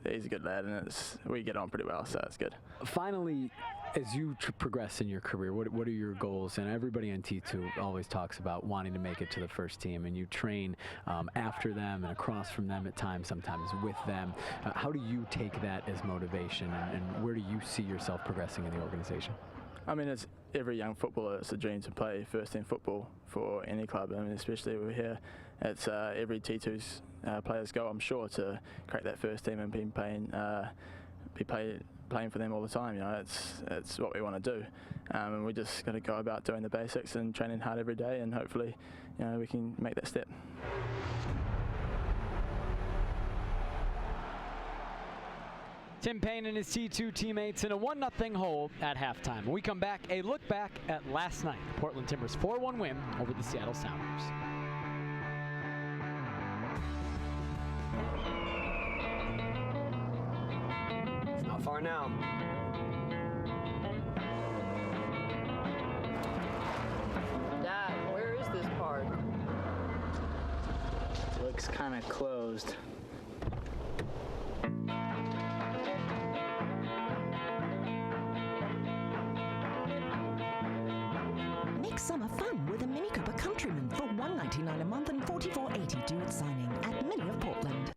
He's a good lad, and we get on pretty well, so it's good. Finally, as you progress in your career, what are your goals? And everybody on T2 always talks about wanting to make it to the first team, and you train after them and across from them at times, sometimes with them. How do you take that as motivation, and where do you see yourself progressing in the organization? I mean, it's every young footballer, it's a dream to play first-team football for any club. I mean, especially over here, it's every T2's player's goal, I'm sure, to create that first team and be playing for them all the time. It's what we want to do, and we just got to go about doing the basics and training hard every day, and hopefully, we can make that step. Tim Payne and his T2 teammates in a 1-0 hole at halftime. When we come back, a look back at last night. The Portland Timbers 4-1 win over the Seattle Sounders. It's not far now. Dad, where is this park? Looks kind of closed. Make summer fun with a Mini Cooper Countryman for $199 a month and $44.80 due at signing at Mini of Portland.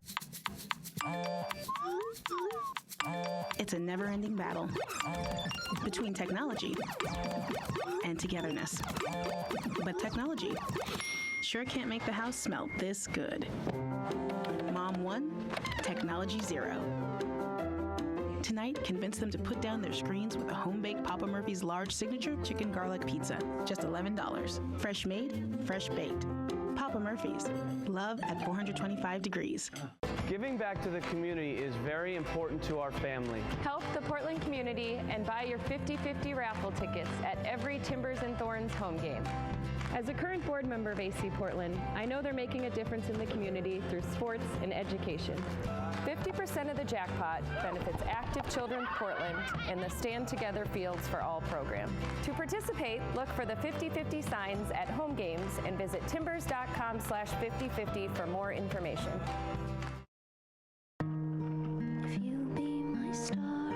It's a never-ending battle between technology and togetherness. But technology sure can't make the house smell this good. Mom 1, Technology 0. Tonight, convince them to put down their screens with a home-baked Papa Murphy's large signature chicken garlic pizza. Just $11. Fresh made, fresh baked. Papa Murphy's. Love at 425 degrees. Giving back to the community is very important to our family. Help the Portland community and buy your 50/50 raffle tickets at every Timbers and Thorns home game. As a current board member of AC Portland, I know they're making a difference in the community through sports and education. 50% of the jackpot benefits Active Children Portland and the Stand Together Fields for All program. To participate, look for the 50/50 signs at home games and visit timbers.com/5050 for more information. If you be my star,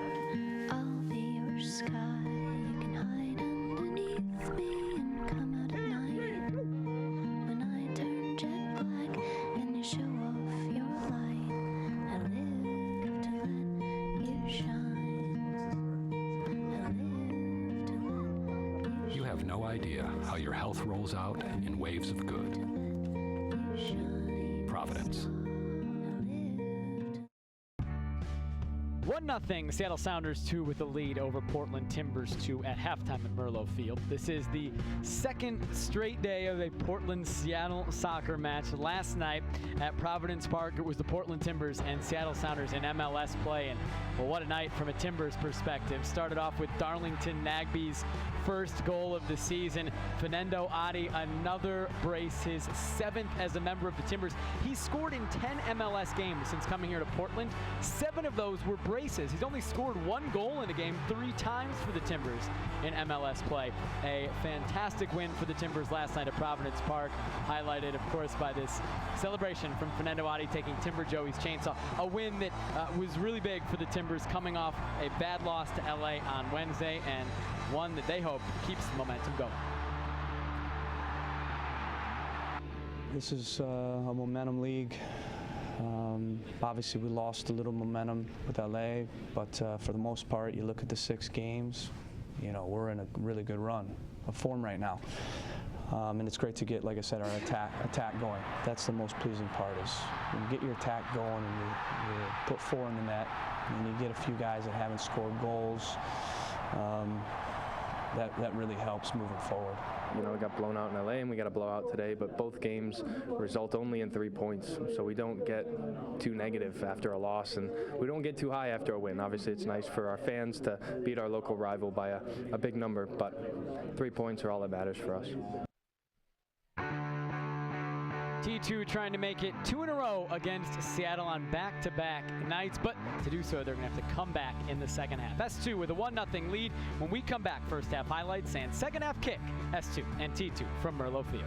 I'll be your sky. You can hide underneath me and come out at night. When I turn jet black and you show off your light, I live to let you shine. I live to let you You have no idea how your health rolls out in waves of good. Providence. 1-0 Seattle Sounders 2 with the lead over Portland Timbers 2 at halftime at Merlo Field. This is the second straight day of a Portland-Seattle soccer match. Last night at Providence Park, it was the Portland Timbers and Seattle Sounders in MLS play. And well, what a night from a Timbers perspective. Started off with Darlington Nagbe's first goal of the season. Fernando Adi, another brace, his 7th as a member of the Timbers. He's scored in 10 MLS games since coming here to Portland. 7 of those were braces. He's only scored 1 goal in a game 3 times for the Timbers in MLS play. A fantastic win for the Timbers last night at Providence Park, highlighted, of course, by this celebration from Fernando Adi taking Timber Joey's chainsaw. A win that was really big for the Timbers, coming off a bad loss to LA on Wednesday, and one that they hope keeps the momentum going. This is a momentum league. Obviously, we lost a little momentum with LA, but for the most part, you look at the 6 games, you know, we're in a really good run of form right now. And it's great to get, like I said, our attack going. That's the most pleasing part, is when you get your attack going and you put 4 in the net, and you get a few guys that haven't scored goals. That really helps moving forward. You know, we got blown out in LA and we got a blowout today, but both games result only in 3 points. So we don't get too negative after a loss, and we don't get too high after a win. Obviously, it's nice for our fans to beat our local rival by a big number, but 3 points are all that matters for us. T2 trying to make it 2 in a row against Seattle on back-to-back nights, but to do so, they're going to have to come back in the second half. S2 with a 1-0 lead. When we come back, first half highlights and second half kick. S2 and T2 from Merlo Field.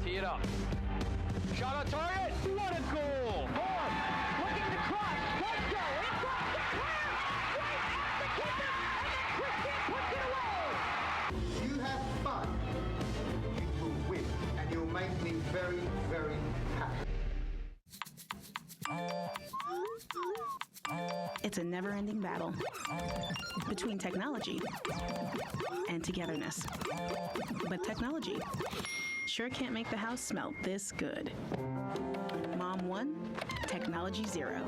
Tee it up. Shot on target. What a goal! Horn looking to cross. Let's go. Across the clear. Right at the keeper. And then Christian puts it away. If you have fun, you will win. And you'll make me very, very happy. It's a never-ending battle between technology and togetherness. But technology sure can't make the house smell this good. Mom 1, Technology 0.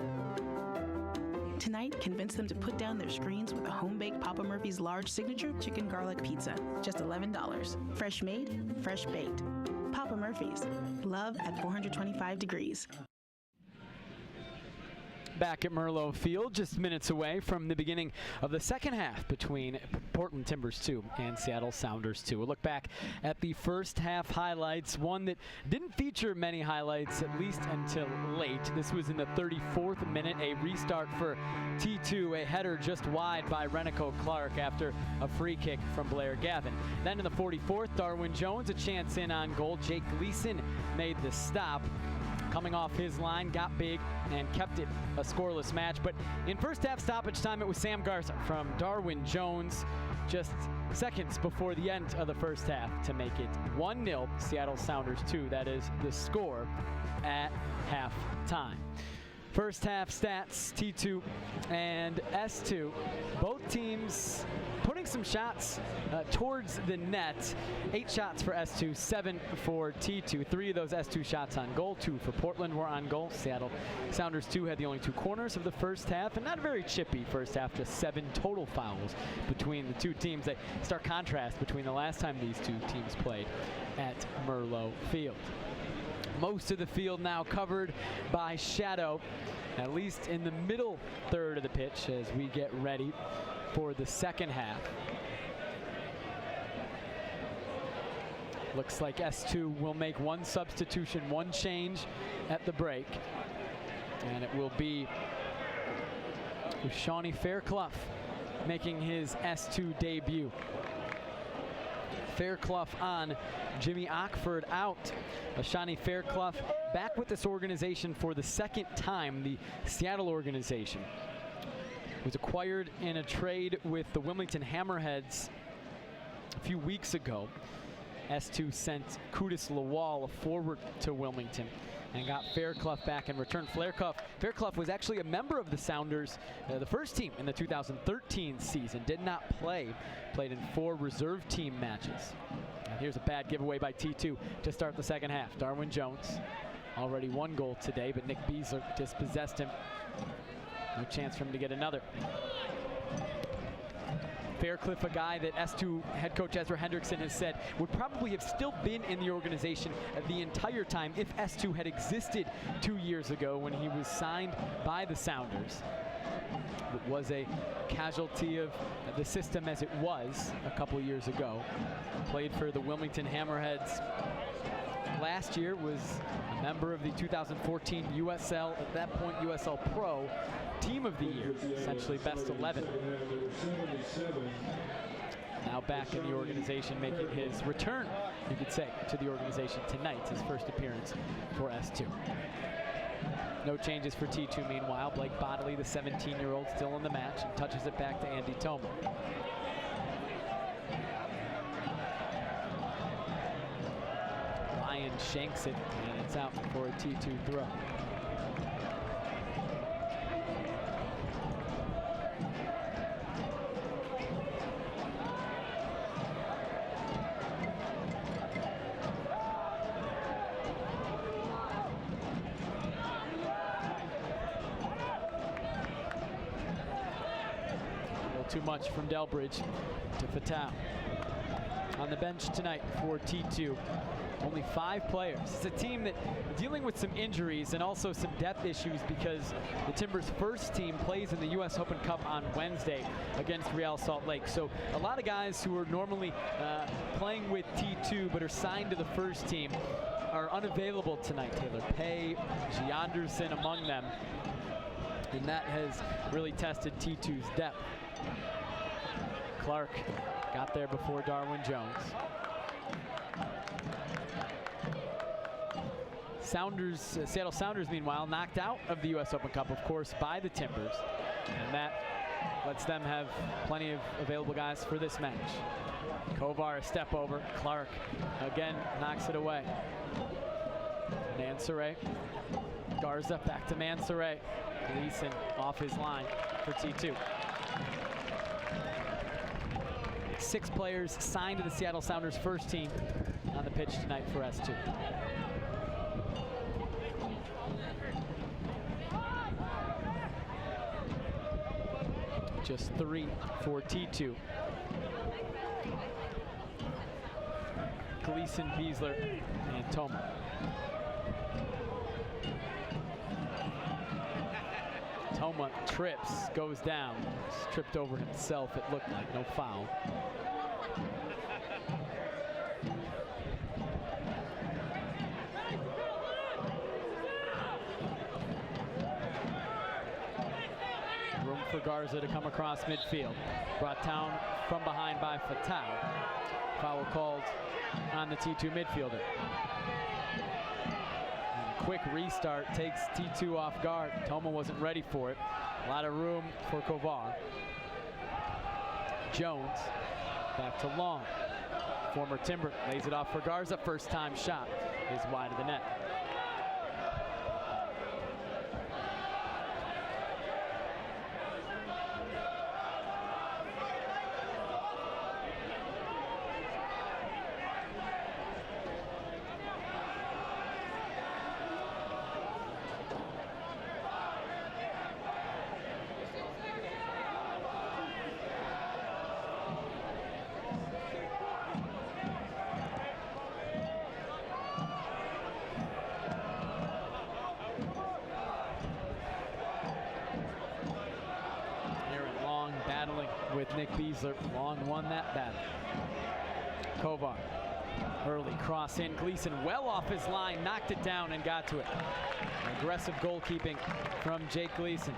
Tonight, convince them to put down their screens with a home-baked Papa Murphy's large signature chicken garlic pizza. Just $11. Fresh made, fresh baked. Papa Murphy's. Love at 425 degrees. Back at Merlo Field, just minutes away from the beginning of the second half between Portland Timbers 2 and Seattle Sounders 2. We'll look back at the first half highlights, one that didn't feature many highlights, at least until late. This was in the 34th minute, a restart for T2, a header just wide by Renico Clark after a free kick from Blair Gavin. Then in the 44th, Darwin Jones, a chance in on goal. Jake Gleason made the stop. Coming off his line, got big, and kept it a scoreless match. But in first half stoppage time, it was Sam Garza from Darwin Jones just seconds before the end of the first half to make it 1-0 Seattle Sounders 2. That is the score at halftime. First half stats, T2 and S2. Both teams putting some shots towards the net. 8 shots for S2, 7 for T2. 3 of those S2 shots on goal, 2 for Portland were on goal. Seattle Sounders 2 had the only 2 corners of the first half, and not a very chippy first half, just 7 total fouls between the two teams. A stark contrast between the last time these two teams played at Merlo Field. Most of the field now covered by shadow, at least in the middle third of the pitch as we get ready for the second half. Looks like S2 will make 1 substitution, 1 change at the break. And it will be Shawnee Fairclough making his S2 debut. Fairclough on, Jimmy Ockford out. Shawnee Fairclough back with this organization for the second time, the Seattle organization. Was acquired in a trade with the Wilmington Hammerheads a few weeks ago. S2 sent Kudus Lawal, a forward, to Wilmington and got Fairclough back in return. Fairclough was actually a member of the Sounders, the first team in the 2013 season. Did not play, played in 4 reserve team matches. And here's a bad giveaway by T2 to start the second half. Darwin Jones, already 1 goal today, but Nick Beasler dispossessed him. No chance for him to get another. Fairclough, a guy that S2 head coach Ezra Hendrickson has said would probably have still been in the organization the entire time if S2 had existed 2 years ago when he was signed by the Sounders. It was a casualty of the system as it was a couple years ago. Played for the Wilmington Hammerheads last year, was a member of the 2014 USL, at that point USL Pro Team of the Year, essentially best 11. Now back in the organization, making his return, you could say, to the organization tonight, his first appearance for S2. No changes for T2 meanwhile. Blake Bodley, the 17-year-old, still in the match, and touches it back to Andy Toma. Lyon shanks it, and it's out for a T2 throw. Too much from Delbridge to Fatau. On the bench tonight for T2, only 5 players. It's a team that dealing with some injuries and also some depth issues because the Timbers' first team plays in the U.S. Open Cup on Wednesday against Real Salt Lake. So a lot of guys who are normally playing with T2 but are signed to the first team are unavailable tonight. Taylor Pay, G. Anderson among them. And that has really tested T2's depth. Clark got there before Darwin Jones. Seattle Sounders, meanwhile, knocked out of the U.S. Open Cup, of course, by the Timbers. And that lets them have plenty of available guys for this match. Kovar, a step over. Clark again knocks it away. Mansoret. Garza back to Mansoret. Gleason off his line for T2. 6 players signed to the Seattle Sounders first team on the pitch tonight for S2. Just 3 for T2. Gleason, Beasler, and Toma. Toma trips, goes down, tripped over himself, it looked like, no foul. Room for Garza to come across midfield. Brought down from behind by Fatau. Foul called on the T2 midfielder. Quick restart takes T2 off guard. Toma wasn't ready for it. A lot of room for Kovar. Jones back to Long. Former Timber lays it off for Garza. First time shot is wide of the net. with Nick Beasler. Long won that battle. Kovar, early cross in. Gleason well off his line, knocked it down and got to it. Aggressive goalkeeping from Jake Gleason.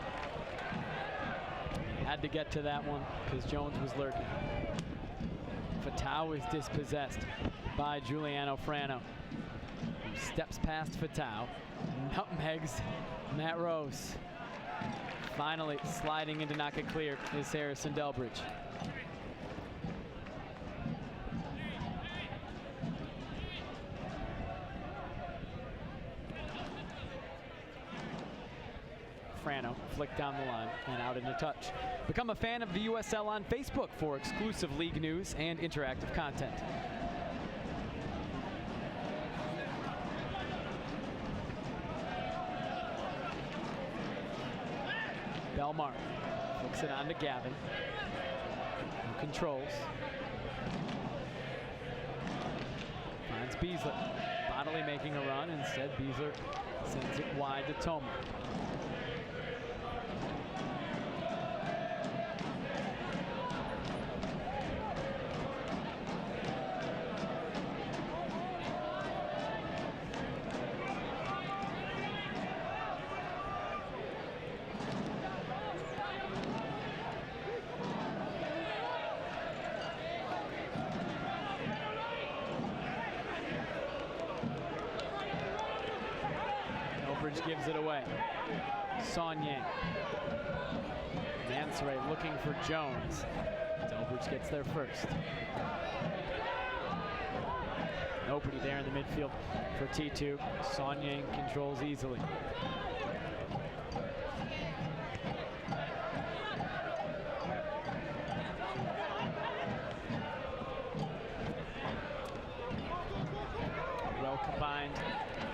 Had to get to that one because Jones was lurking. Fatau is dispossessed by Giuliano Frano. Who steps past Fatau, nutmegs Matt Rose. Finally sliding in to knock it clear is Harrison Delbridge. Frano flicked down the line and out into touch. Become a fan of the USL on Facebook for exclusive league news and interactive content. Belmar flicks it on to Gavin, who controls. Finds Beasler. Bodily making a run. Instead, Beasler sends it wide to Toma. Gives it away. Saunier. Mansoret looking for Jones. Delbridge gets there first. Nobody there in the midfield for T2. Saunier controls easily. Well combined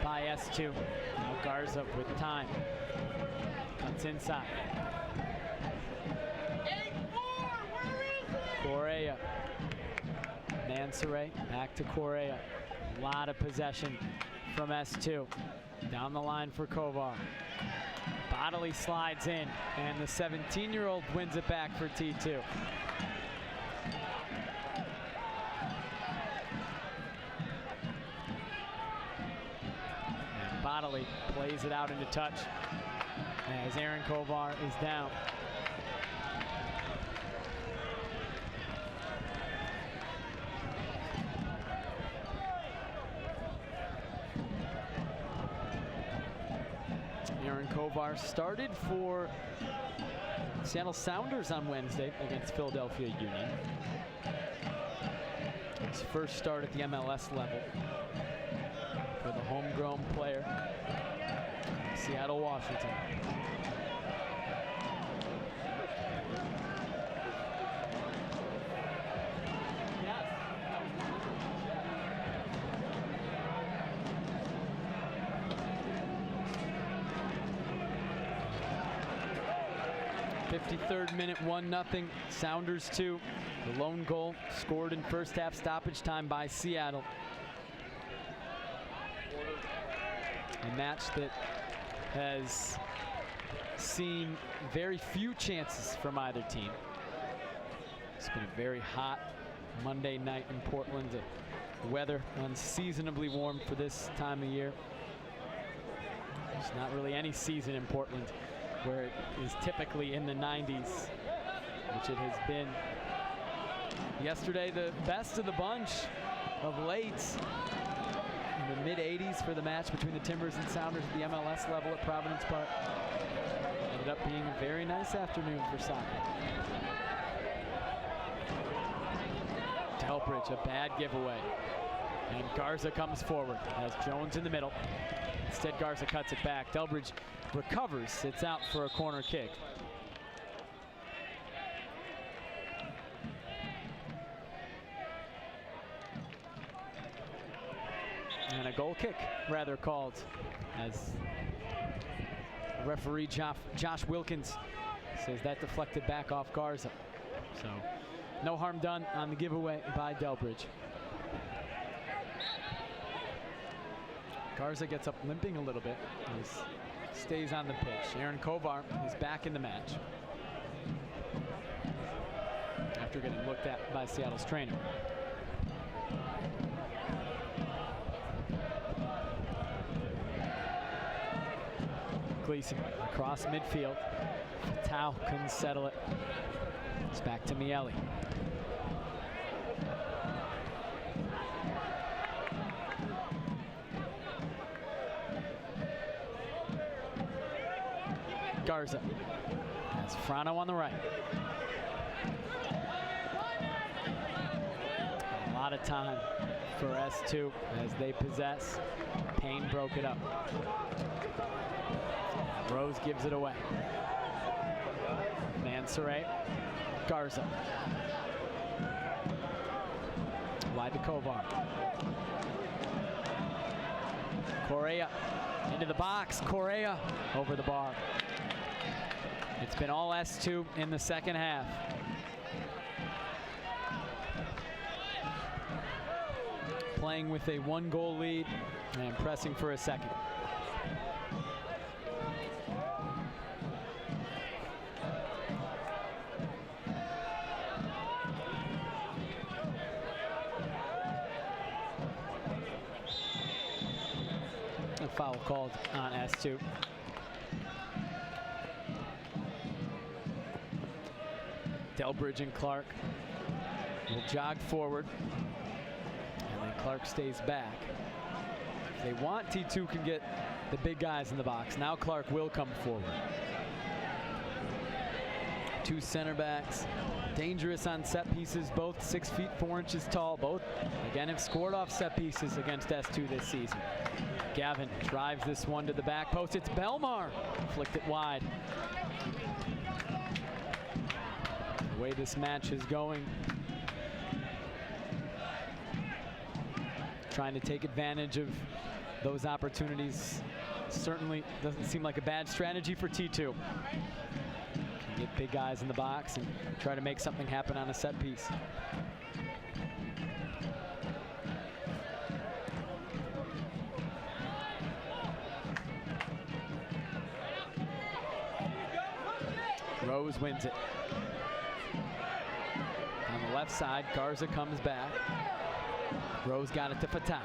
by S2. Now Garza with time. Cuts inside. Correa. Mansoret back to Correa. A lot of possession from S2. Down the line for Kovar. Bodily slides in, and the 17-year-old wins it back for T2. Bodily plays it out into touch as Aaron Kovar is down. Aaron Kovar started for Seattle Sounders on Wednesday against Philadelphia Union. His first start at the MLS level for the homegrown player, Seattle, Washington. Yeah. 53rd minute, 1-0. Sounders 2. The lone goal scored in first half stoppage time by Seattle. A match that has seen very few chances from either team. It's been a very hot Monday night in Portland. The weather unseasonably warm for this time of year. There's not really any season in Portland where it is typically in the 90s, which it has been. Yesterday, the best of the bunch of late. In the mid-80s for the match between the Timbers and Sounders at the MLS level at Providence Park. Ended up being a very nice afternoon for soccer. Delbridge, a bad giveaway. And Garza comes forward. Has Jones in the middle. Instead, Garza cuts it back. Delbridge recovers. It's out for a corner kick. And a goal kick, rather, called, as referee Josh Wilkins says that deflected back off Garza. So no harm done on the giveaway by Delbridge. Garza gets up limping a little bit. He stays on the pitch. Aaron Kovar is back in the match. after getting looked at by Seattle's trainer. Gleason across midfield. Tau couldn't settle it. It's back to Miele. Garza has Frano on the right. A lot of time for S2 as they possess. Payne broke it up. Rose gives it away. Mansoret, Garza. Wide to Kovar. Correa into the box. Correa over the bar. It's been all S2 in the second half. Playing with a 1-goal lead and pressing for a second. A foul called on S2. Delbridge and Clark will jog forward, and then Clark stays back. If they want, T2 can get the big guys in the box. Now Clark will come forward. Two center backs, dangerous on set pieces, both 6 feet 4 inches tall. Both, again, have scored off set pieces against S2 this season. Gavin drives this one to the back post. It's Belmar, flicked it wide. The way this match is going, trying to take advantage of those opportunities certainly doesn't seem like a bad strategy for T2. Can get big guys in the box and try to make something happen on a set piece. Rose wins it. On the left side, Garza comes back. Rose got it to Fatau.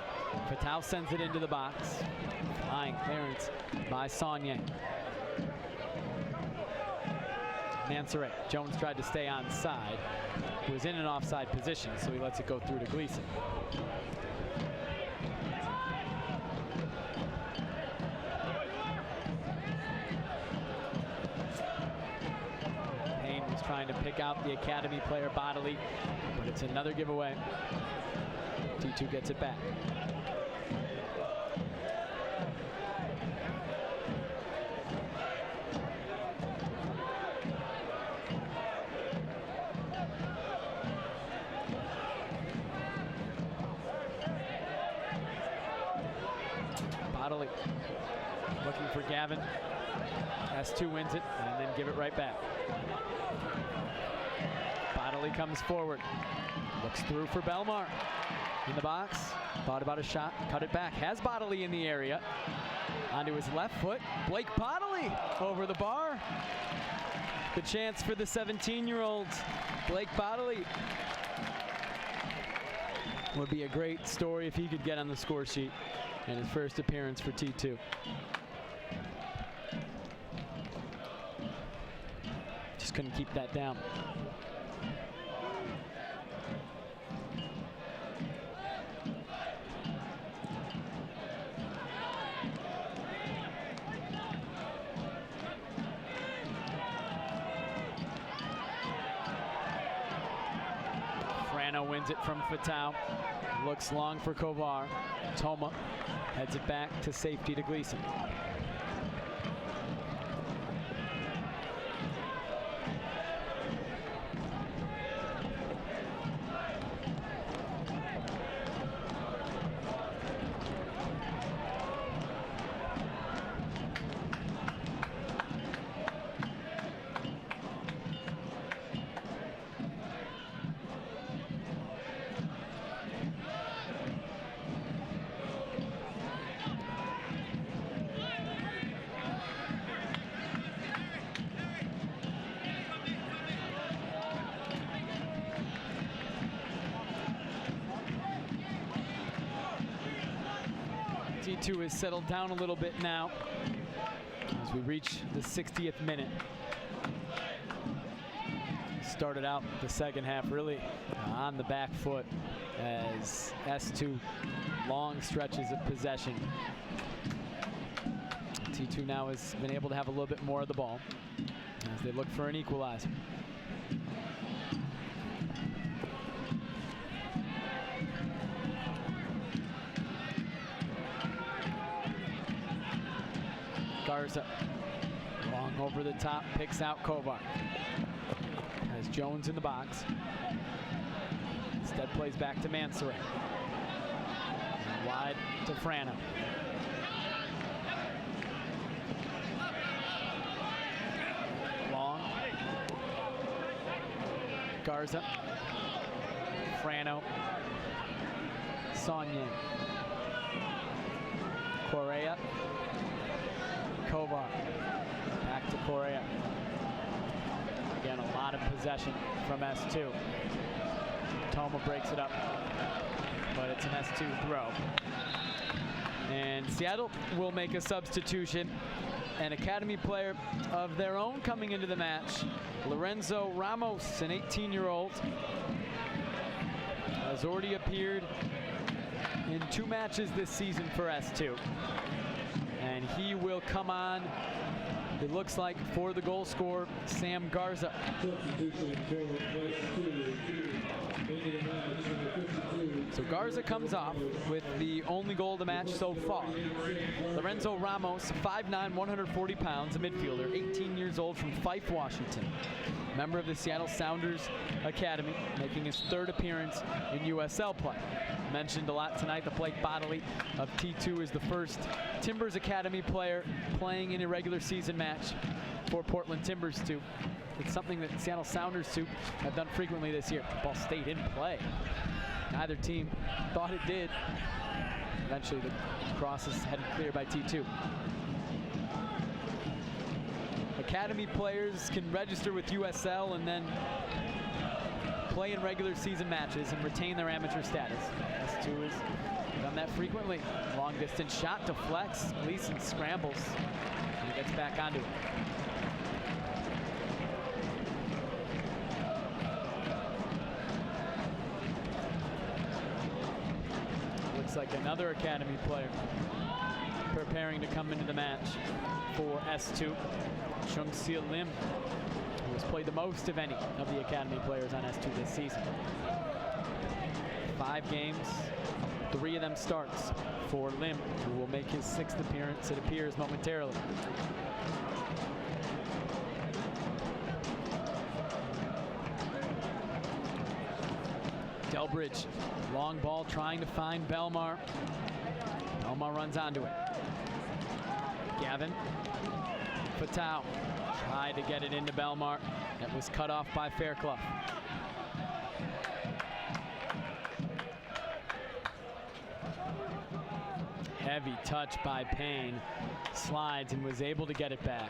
Fatau sends it into the box. Flying clearance by Saunier. Mansoret. Jones tried to stay onside. He was in an offside position, so he lets it go through to Gleason. Payne was trying to pick out the academy player Bodily, but it's another giveaway. T2 gets it back. Bodily looking for Gavin. S2 wins it and then give it right back. Bodily comes forward. Looks through for Belmar. In the box, thought about a shot, cut it back, has Bodily in the area. Onto his left foot, Blake Bodily over the bar. The chance for the 17-year-old, Blake Bodily. Would be a great story if he could get on the score sheet in his first appearance for T2. Just couldn't keep that down. Wins it from Fatau. Looks long for Kovar. Toma heads it back to safety to Gleason. T2 has settled down a little bit now as we reach the 60th minute. Started out the second half really on the back foot as S2 long stretches of possession. T2 now has been able to have a little bit more of the ball as they look for an equalizer. Garza long over the top, picks out Kovar. Has Jones in the box. Instead plays back to Mansouri. And wide to Frano. Long. Garza. Frano. Sonye. Correa. Kovar. Back to Correa. Again, a lot of possession from S2. Toma breaks it up, but it's an S2 throw. And Seattle will make a substitution. An academy player of their own coming into the match. Lorenzo Ramos, an 18-year-old, has already appeared in 2 matches this season for S2. And he will come on, it looks like, for the goal scorer, Sam Garza. So Garza comes off with the only goal of the match so far. Lorenzo Ramos, 5'9", 140 pounds, a midfielder, 18 years old, from Fife, Washington. Member of the Seattle Sounders Academy, making his 3rd appearance in USL play. Mentioned a lot tonight that Blake Bodley of T2 is the first Timbers Academy player playing in a regular season match for Portland Timbers 2. It's something that Seattle Sounders 2 have done frequently this year. The ball stayed in play. Neither team thought it did. Eventually the cross is headed clear by T2. Academy players can register with USL and then play in regular season matches and retain their amateur status. S2 has done that frequently. Long distance shot to flex. Gleason scrambles and gets back onto it. Looks like another academy player preparing to come into the match for S2. Chung Sil Lim, who has played the most of any of the academy players on S2 this season. 5 games, 3 of them starts for Lim, who will make his 6th appearance, it appears, momentarily. Delbridge, long ball trying to find Belmar. Belmar runs onto it. Gavin. Fatau tried to get it into Belmar. That was cut off by Fairclough. Heavy touch by Payne. Slides and was able to get it back.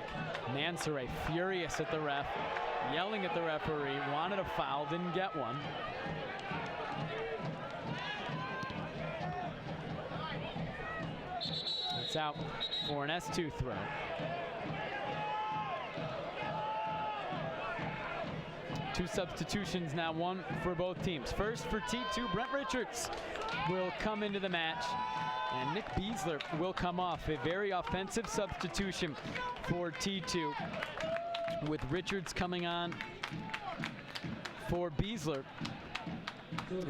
Mansouri furious at the ref, yelling at the referee, wanted a foul, didn't get one. It's out for an S2 throw. Two substitutions now, one for both teams. First for T2, Brent Richards will come into the match, and Nick Beasler will come off. A very offensive substitution for T2, with Richards coming on for Beasler.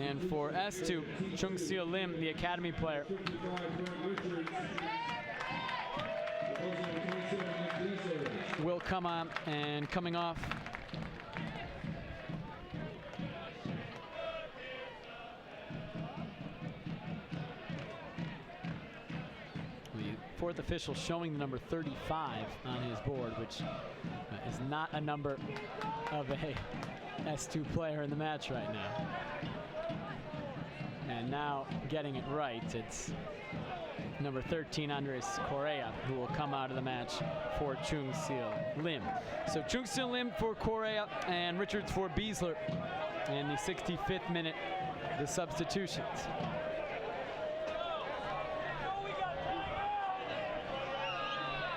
And for S2, Chung Sil Lim, the academy player. Will come on, and coming off fourth official showing the number 35 on his board, which is not a number of a S2 player in the match right now. And now getting it right, it's number 13, Andres Correa, who will come out of the match for Chung Sil Lim. So Chung Sil Lim for Correa and Richards for Beasler in the 65th minute, the substitutions.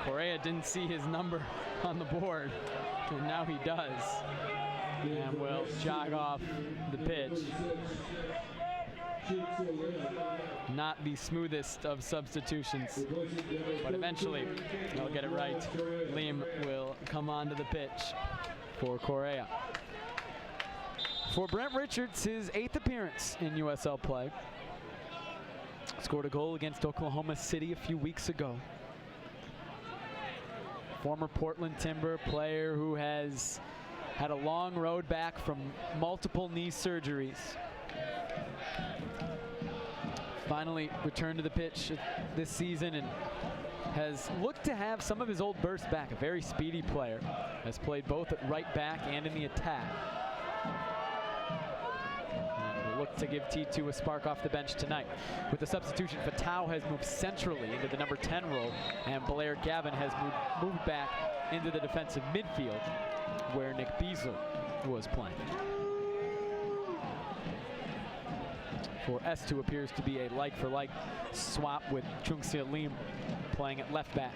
Correa didn't see his number on the board, and now he does. And will jog off the pitch. Not the smoothest of substitutions, but eventually he'll get it right. Liam will come onto the pitch for Correa. For Brent Richards, his 8th appearance in USL play. Scored a goal against Oklahoma City a few weeks ago. Former Portland Timber player who has had a long road back from multiple knee surgeries. Finally returned to the pitch this season and has looked to have some of his old bursts back. A very speedy player. Has played both at right back and in the attack. And will look to give T2 a spark off the bench tonight. With the substitution, Fatau has moved centrally into the number 10 role, and Blair Gavin has moved back into the defensive midfield, where Nick Beasler was playing. For S2 appears to be a like-for-like swap, with Chungsil Lim playing at left back.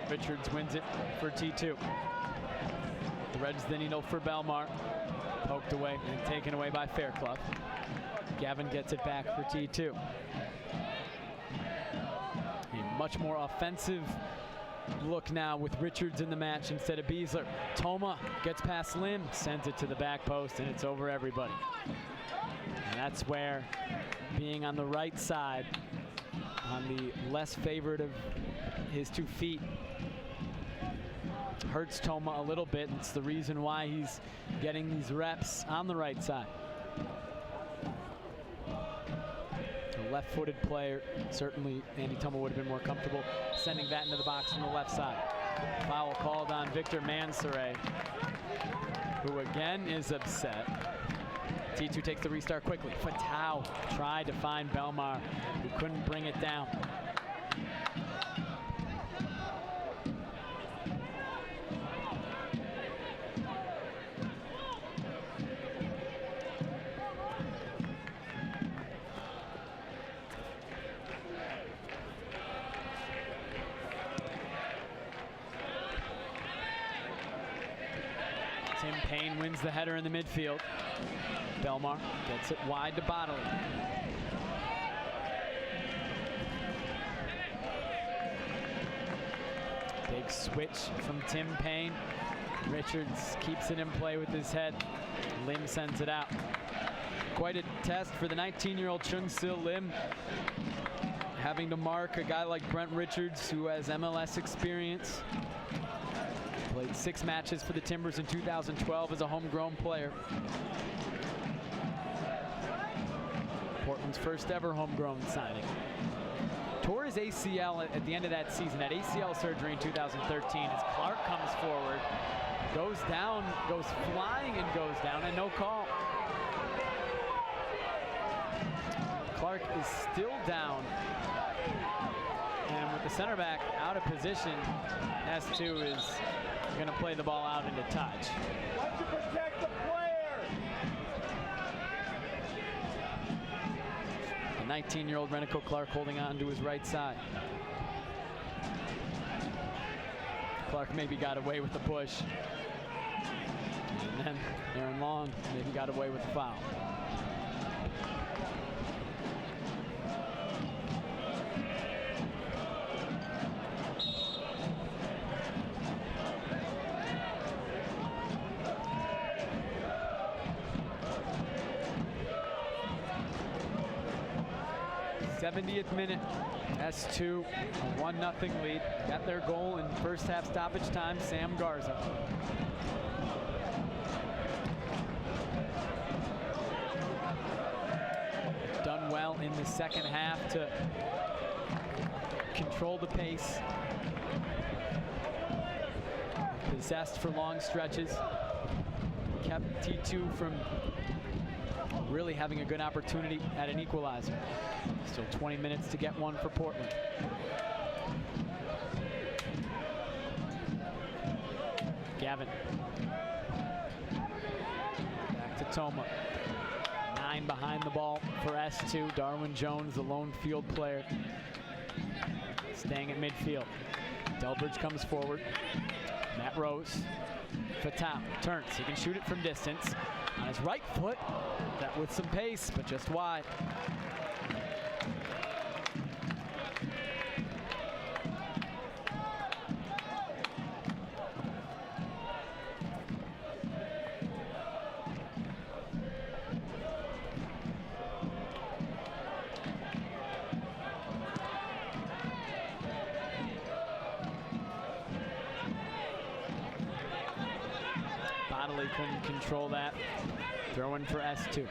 Richards wins it for T2. Threads the needle for Belmar. Poked away and taken away by Fairclough. Gavin gets it back for T2. A much more offensive look now with Richards in the match instead of Beasler. Toma gets past Lim, sends it to the back post, and it's over everybody. And that's where being on the right side, on the less favored of his 2 feet, hurts Toma a little bit. It's the reason why he's getting these reps on the right side. A left-footed player, certainly Andy Toma would have been more comfortable sending that into the box from the left side. Foul called on Victor Mansoray, who again is upset. T2 takes the restart quickly. Fatau tried to find Belmar, who couldn't bring it down. Tim Payne wins the header in the midfield. Belmar gets it wide to Bodley. Big switch from Tim Payne. Richards keeps it in play with his head. Lim sends it out. Quite a test for the 19-year-old Chungsil Lim, having to mark a guy like Brent Richards, who has MLS experience. Played 6 matches for the Timbers in 2012 as a homegrown player. Portland's first ever homegrown signing. Tore his ACL at the end of that season, had ACL surgery in 2013, as Clark comes forward, goes down, goes flying and goes down, and no call. Clark is still down, and with the center back out of position, S2 is going to play the ball out into touch. Like to protect the player. The 19-year-old Renico Clark holding on to his right side. Clark maybe got away with the push. And then Aaron Long maybe got away with the foul. 70th minute, S2, a 1-0 lead. Got their goal in first half stoppage time, Sam Garza. Done well in the second half to control the pace. Possessed for long stretches. Kept T2 from really having a good opportunity at an equalizer. Still 20 minutes to get one for Portland. Gavin. Back to Toma. 9 behind the ball for S2. Darwin Jones, the lone field player, staying at midfield. Delbridge comes forward. Matt Rose. Fatau turns. He can shoot it from distance. On his right foot, that with some pace, but just wide. Bodley couldn't control that. Throw in for S2.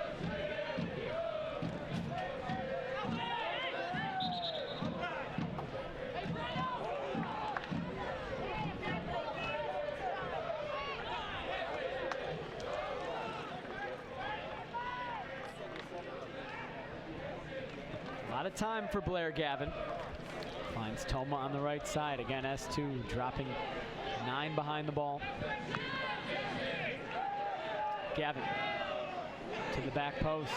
A lot of time for Blair Gavin. Finds Toma on the right side. Again, S2 dropping 9 behind the ball. Gavin to the back post.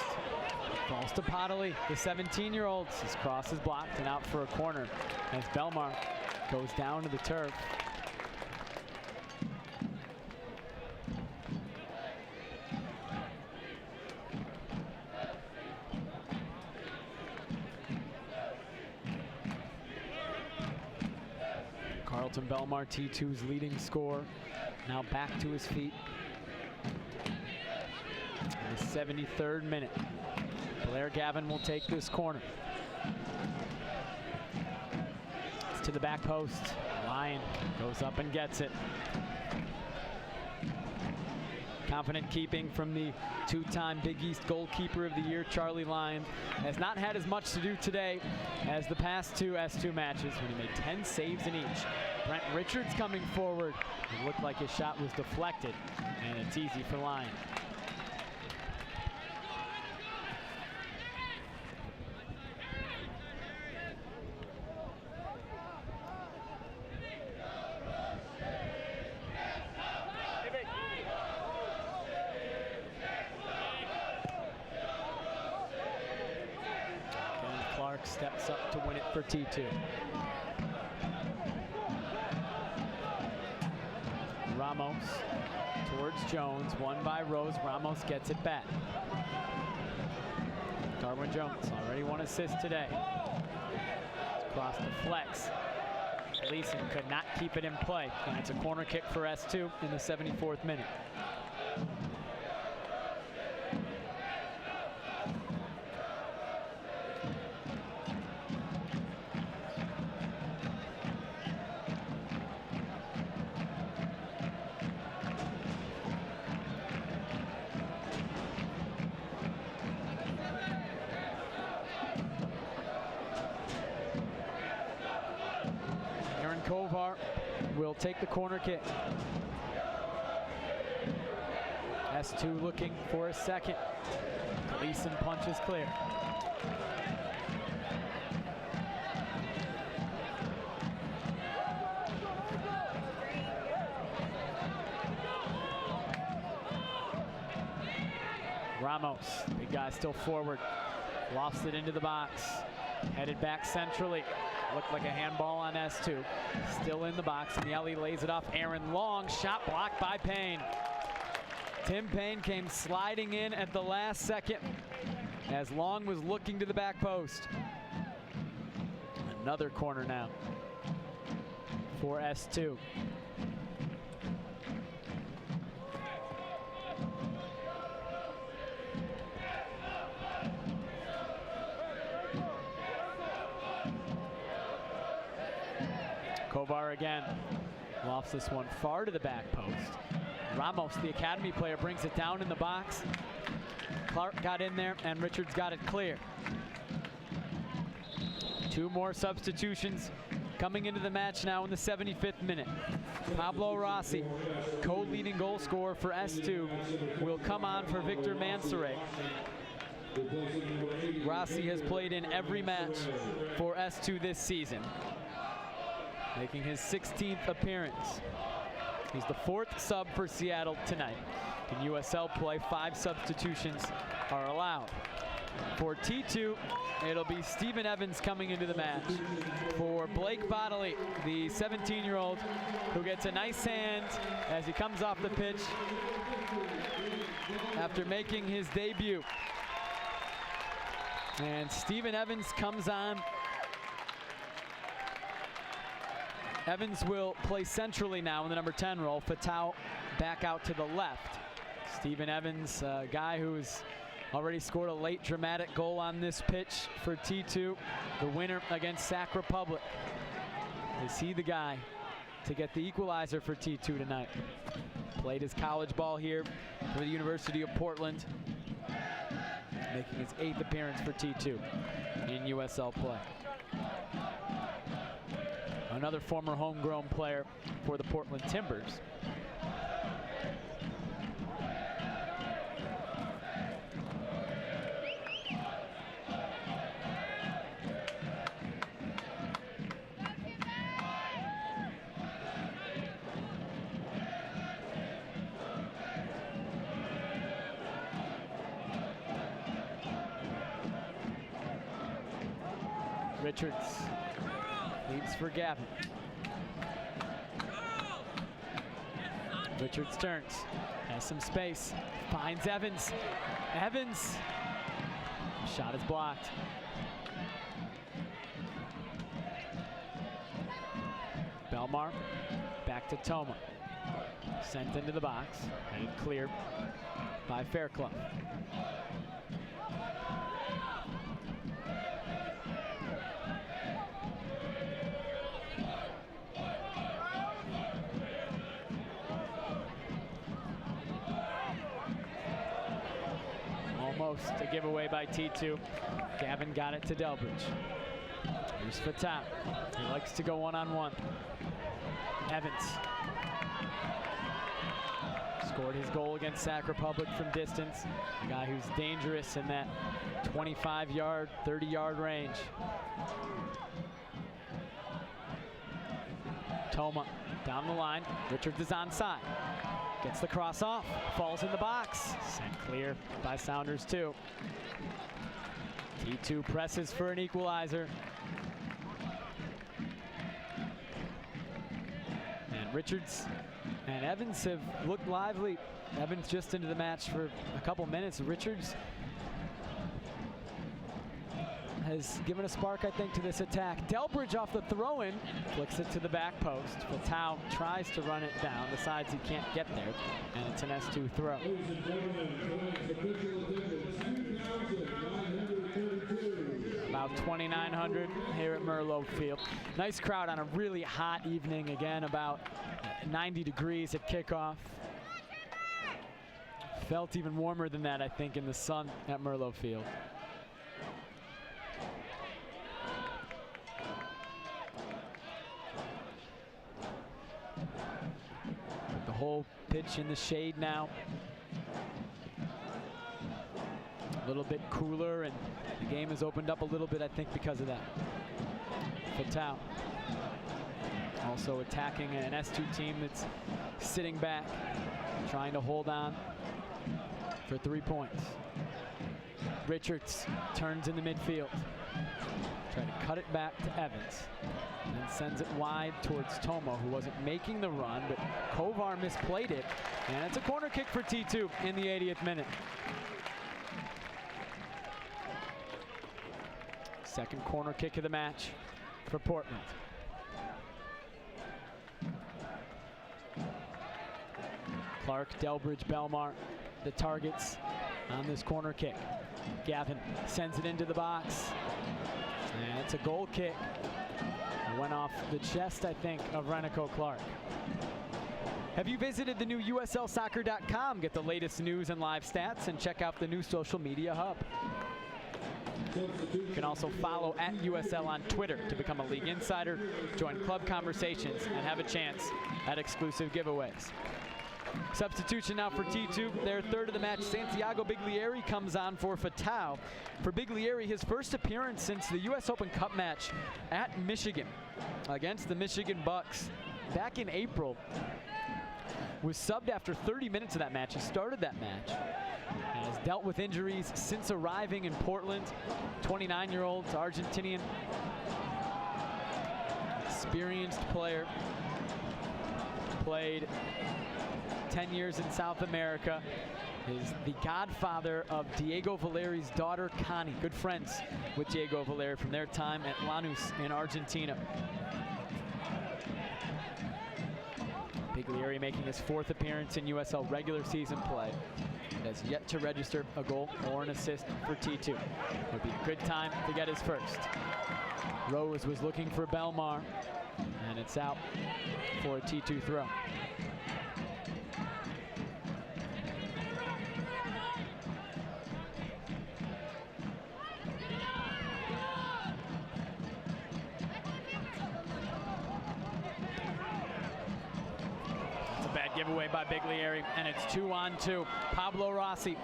Falls to Podley, the 17-year-old. His cross is blocked and out for a corner as Belmar goes down to the turf. Carlton Belmar, T2's leading scorer, now back to his feet. In the 73rd minute, Blair Gavin will take this corner. It's to the back post. Lyon goes up and gets it. Confident keeping from the 2-time Big East goalkeeper of the year, Charlie Lyon. Has not had as much to do today as the past 2 S2 matches when he made 10 saves in each. Brent Richards coming forward. It looked like his shot was deflected, and it's easy for Lyon. Steps up to win it for T2. Ramos towards Jones, won by Rose. Ramos gets it back. Darwin Jones already 1 assist today. Across the flex. Leeson could not keep it in play. And it's a corner kick for S2 in the 74th minute. Kovar will take the corner kick. S2 looking for a second. Gleason punches clear. Ramos, big guy still forward. Lofts it into the box. Headed back centrally. Looked like a handball on S2. Still in the box. Miele lays it off. Aaron Long, shot blocked by Payne. Tim Payne came sliding in at the last second as Long was looking to the back post. Another corner now for S2. Kovar again. Lofts this one far to the back post. Ramos, the academy player, brings it down in the box. Clark got in there, and Richards got it clear. 2 more substitutions coming into the match now in the 75th minute. Pablo Rossi, co-leading goal scorer for S2, will come on for Victor Mansoret. Rossi has played in every match for S2 this season, making his 16th appearance. He's the 4th sub for Seattle tonight. In USL play, 5 substitutions are allowed. For T2, it'll be Stephen Evans coming into the match. For Blake Bodley, the 17-year-old who gets a nice hand as he comes off the pitch after making his debut. And Stephen Evans comes on. Evans will play centrally now in the number 10 role. Fatau back out to the left. Stephen Evans, a guy who's already scored a late dramatic goal on this pitch for T2, the winner against Sac Republic. Is he the guy to get the equalizer for T2 tonight? Played his college ball here for the University of Portland, making his 8th appearance for T2 in USL play. Another former homegrown player for the Portland Timbers. Richards leads for Gavin. Richards turns, has some space, finds Evans. Evans, shot is blocked. Belmar, back to Toma. Sent into the box, and cleared by Fairclough. Almost a giveaway by T2. Gavin got it to Delbridge. Here's Fatau. He likes to go one-on-one. Evans scored his goal against Sac Republic from distance. A guy who's dangerous in that 25-yard, 30-yard range. Toma down the line. Richards is onside. Gets the cross off, falls in the box. Sent clear by Sounders 2. T2 presses for an equalizer. And Richards and Evans have looked lively. Evans just into the match for a couple minutes. Richards has given a spark, I think, to this attack. Delbridge off the throw-in, flicks it to the back post. Fatau tries to run it down, decides he can't get there, and it's an S2 throw. About 2,900 here at Merlot Field. Nice crowd on a really hot evening. Again, about 90 degrees at kickoff. Felt even warmer than that, I think, in the sun at Merlot Field. The whole pitch in the shade now. A little bit cooler, and the game has opened up a little bit, I think, because of that. Fatau also attacking an S2 team that's sitting back, trying to hold on for 3 points. Richards turns in the midfield, trying to cut it back to Evans, and then sends it wide towards Toma, who wasn't making the run, but Kovar misplayed it, and it's a corner kick for T2 in the 80th minute. Second corner kick of the match for Portland. Clark, Delbridge, Belmar, the targets on this corner kick. Gavin sends it into the box, and it's a goal kick. Went off the chest, I think, of Renico Clark. Have you visited the new USLsoccer.com? Get the latest news and live stats and check out the new social media hub. You can also follow at USL on Twitter to become a league insider, join club conversations, and have a chance at exclusive giveaways. Substitution now for T2, their third of the match. Santiago Biglieri comes on for Fatau. For Biglieri, his first appearance since the U.S. Open Cup match at Michigan against the Michigan Bucks back in April. Was subbed after 30 minutes of that match. He started that match and has dealt with injuries since arriving in Portland. 29-year-old Argentinian, experienced player, played 10 years in South America, is the godfather of Diego Valeri's daughter, Connie. Good friends with Diego Valeri from their time at Lanús in Argentina. Biglieri making his fourth appearance in USL regular season play. Has yet to register a goal or an assist for T2. It would be a good time to get his first. Rose was looking for Belmar, and it's out for a T2 throw. Giveaway by Biglieri, and it's 2-on-2. Pablo Rossi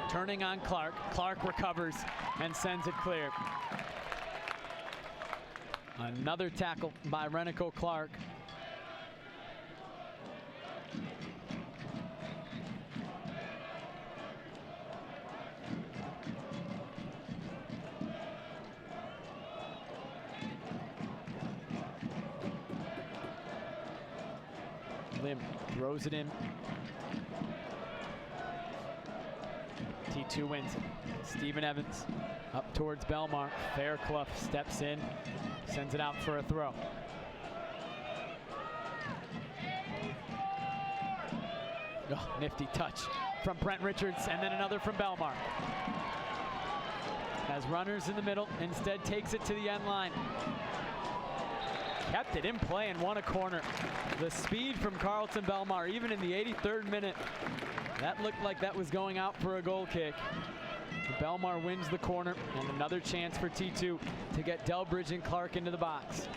turning on Clark. Clark recovers and sends it clear. Another tackle by Renico Clark. Lim throws it in. T2 wins it. Stephen Evans up towards Belmar. Fairclough steps in, sends it out for a throw. Oh, nifty touch from Brent Richards, and then another from Belmar. Has runners in the middle, instead takes it to the end line. Kept it in play and won a corner. The speed from Carlton Belmar, even in the 83rd minute, that looked like that was going out for a goal kick. Belmar wins the corner, and another chance for T2 to get Delbridge and Clark into the box.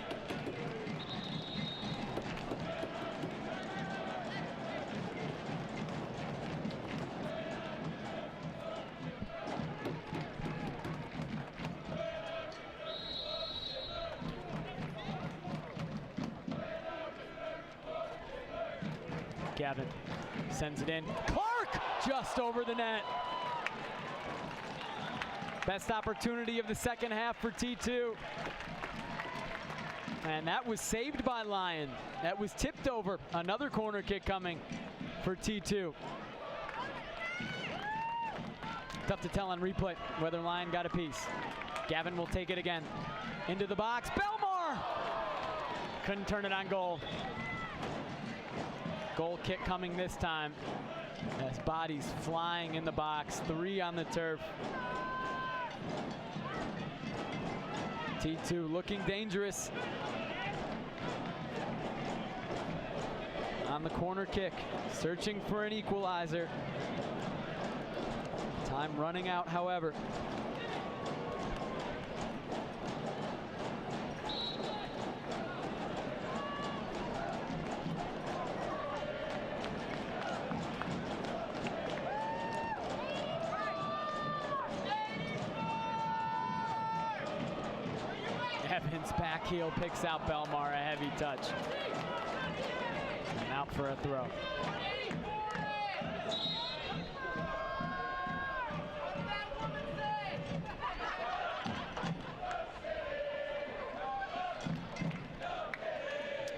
Gavin sends it in. Clark just over the net. Best opportunity of the second half for T2. And that was saved by Lyon. That was tipped over. Another corner kick coming for T2. Tough to tell on replay whether Lyon got a piece. Gavin will take it again. Into the box. Belmar! Couldn't turn it on goal. Goal kick coming this time as bodies flying in the box. 3 on the turf. T2 looking dangerous on the corner kick, searching for an equalizer. Time running out, however. Evans back heel picks out Belmar, a heavy touch. And out for a throw.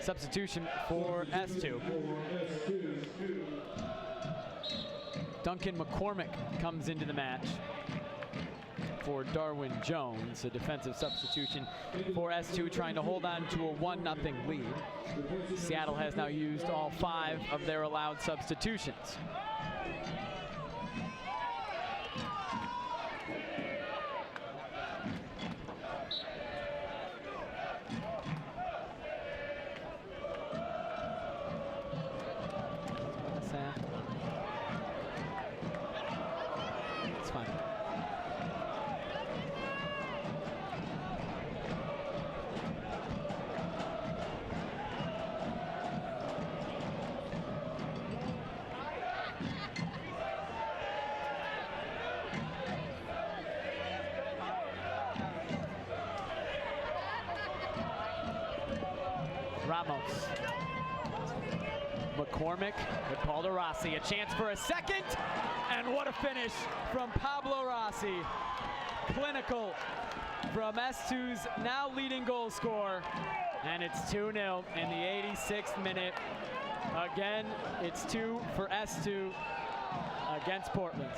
Substitution for S2. Duncan McCormick comes into the match for Darwin Jones, a defensive substitution for S2, trying to hold on to a 1-0 lead. Seattle has now used all 5 of their allowed substitutions. Ramos. McCormick with Paul Rossi. A chance for a second. And what a finish from Pablo Rossi. Clinical from S2's now leading goal scorer. And it's 2-0 in the 86th minute. Again, it's 2 for S2 against Portland.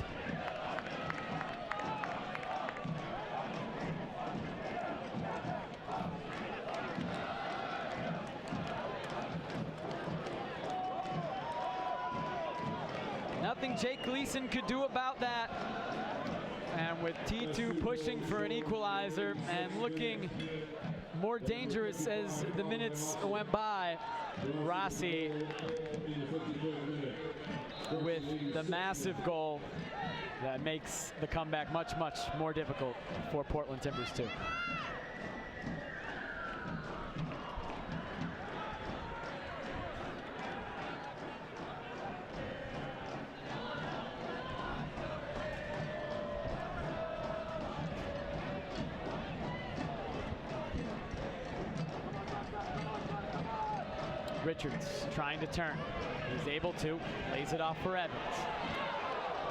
Nothing Jake Gleason could do about that. And with T2 pushing for an equalizer and looking more dangerous as the minutes went by, Rossi with the massive goal that makes the comeback much, much more difficult for Portland Timbers too. Richards trying to turn. He's able to. Lays it off for Evans.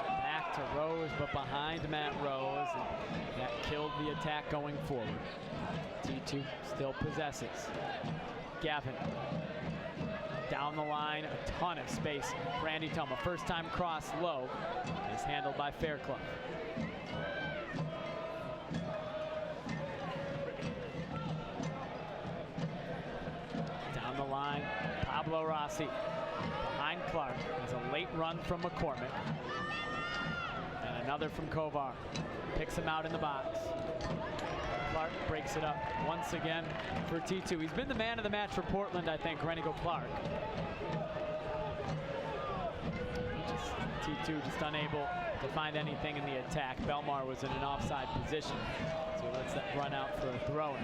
Back to Rose, but behind Matt Rose. And that killed the attack going forward. T2 still possesses. Gavin. Down the line, a ton of space for Andy Toma. First time cross low is handled by Fairclough. Down the line, Pablo Rossi behind Clark. There's a late run from McCormick. And another from Kovar. Picks him out in the box. Clark breaks it up once again for T2. He's been the man of the match for Portland, I think, Renigo Clark. T2 just unable to find anything in the attack. Belmar was in an offside position, so he lets that run out for a throw-in.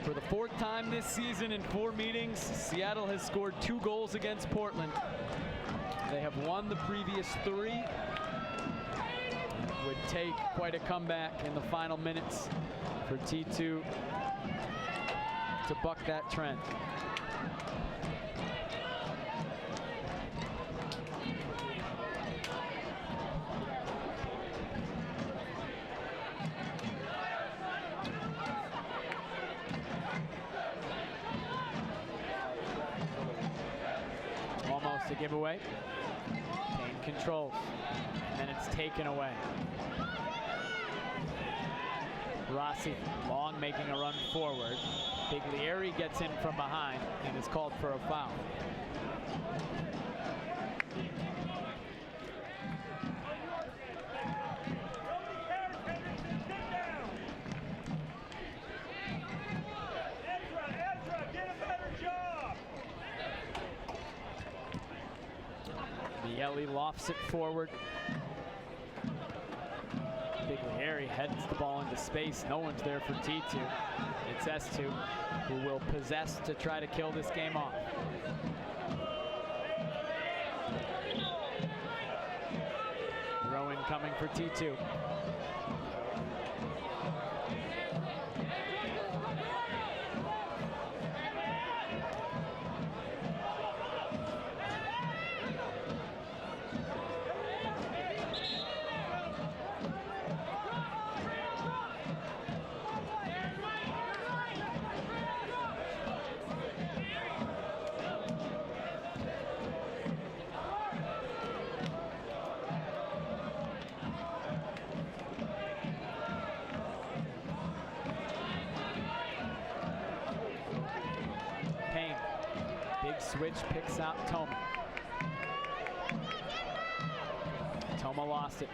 For the fourth time this season in 4 meetings, Seattle has scored 2 goals against Portland. They have won the previous 3. It would take quite a comeback in the final minutes for T2 to buck that trend. Almost a giveaway. Kane controls, and then it's taken away. Rossi, long, making a run forward. Biglieri gets in from behind and is called for a foul. Bielli lofts it forward. Biglieri heads the ball into space. No one's there for T2. It's S2 who will possess to try to kill this game off. Rowan coming for T2. Switch picks out Toma. Toma lost it.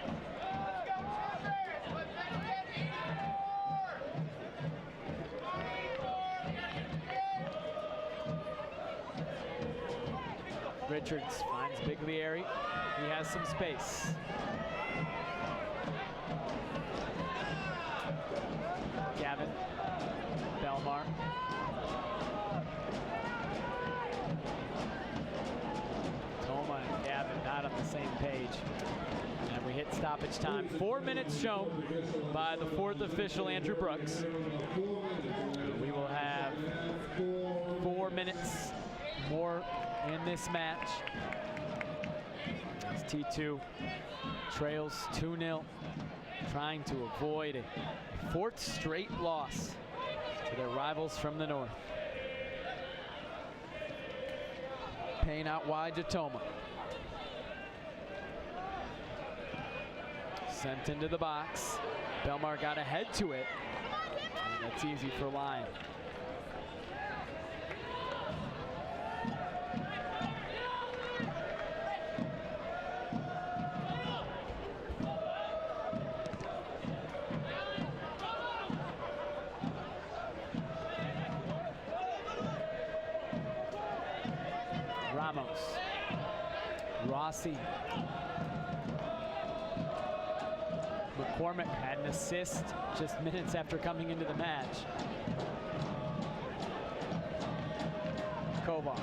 Richards finds Biglieri. He has some space. Gavin. Belmar. Not on the same page. And we hit at stoppage time. 4 minutes shown by the fourth official, Andrew Brooks. We will have 4 minutes more in this match. As T2 trails 2-0, trying to avoid a fourth straight loss to their rivals from the north. Payne out wide to Toma. Sent into the box. Belmar got ahead to it. And that's easy for Lyon. Ramos. Rossi. McCormick had an assist just minutes after coming into the match. Kovar.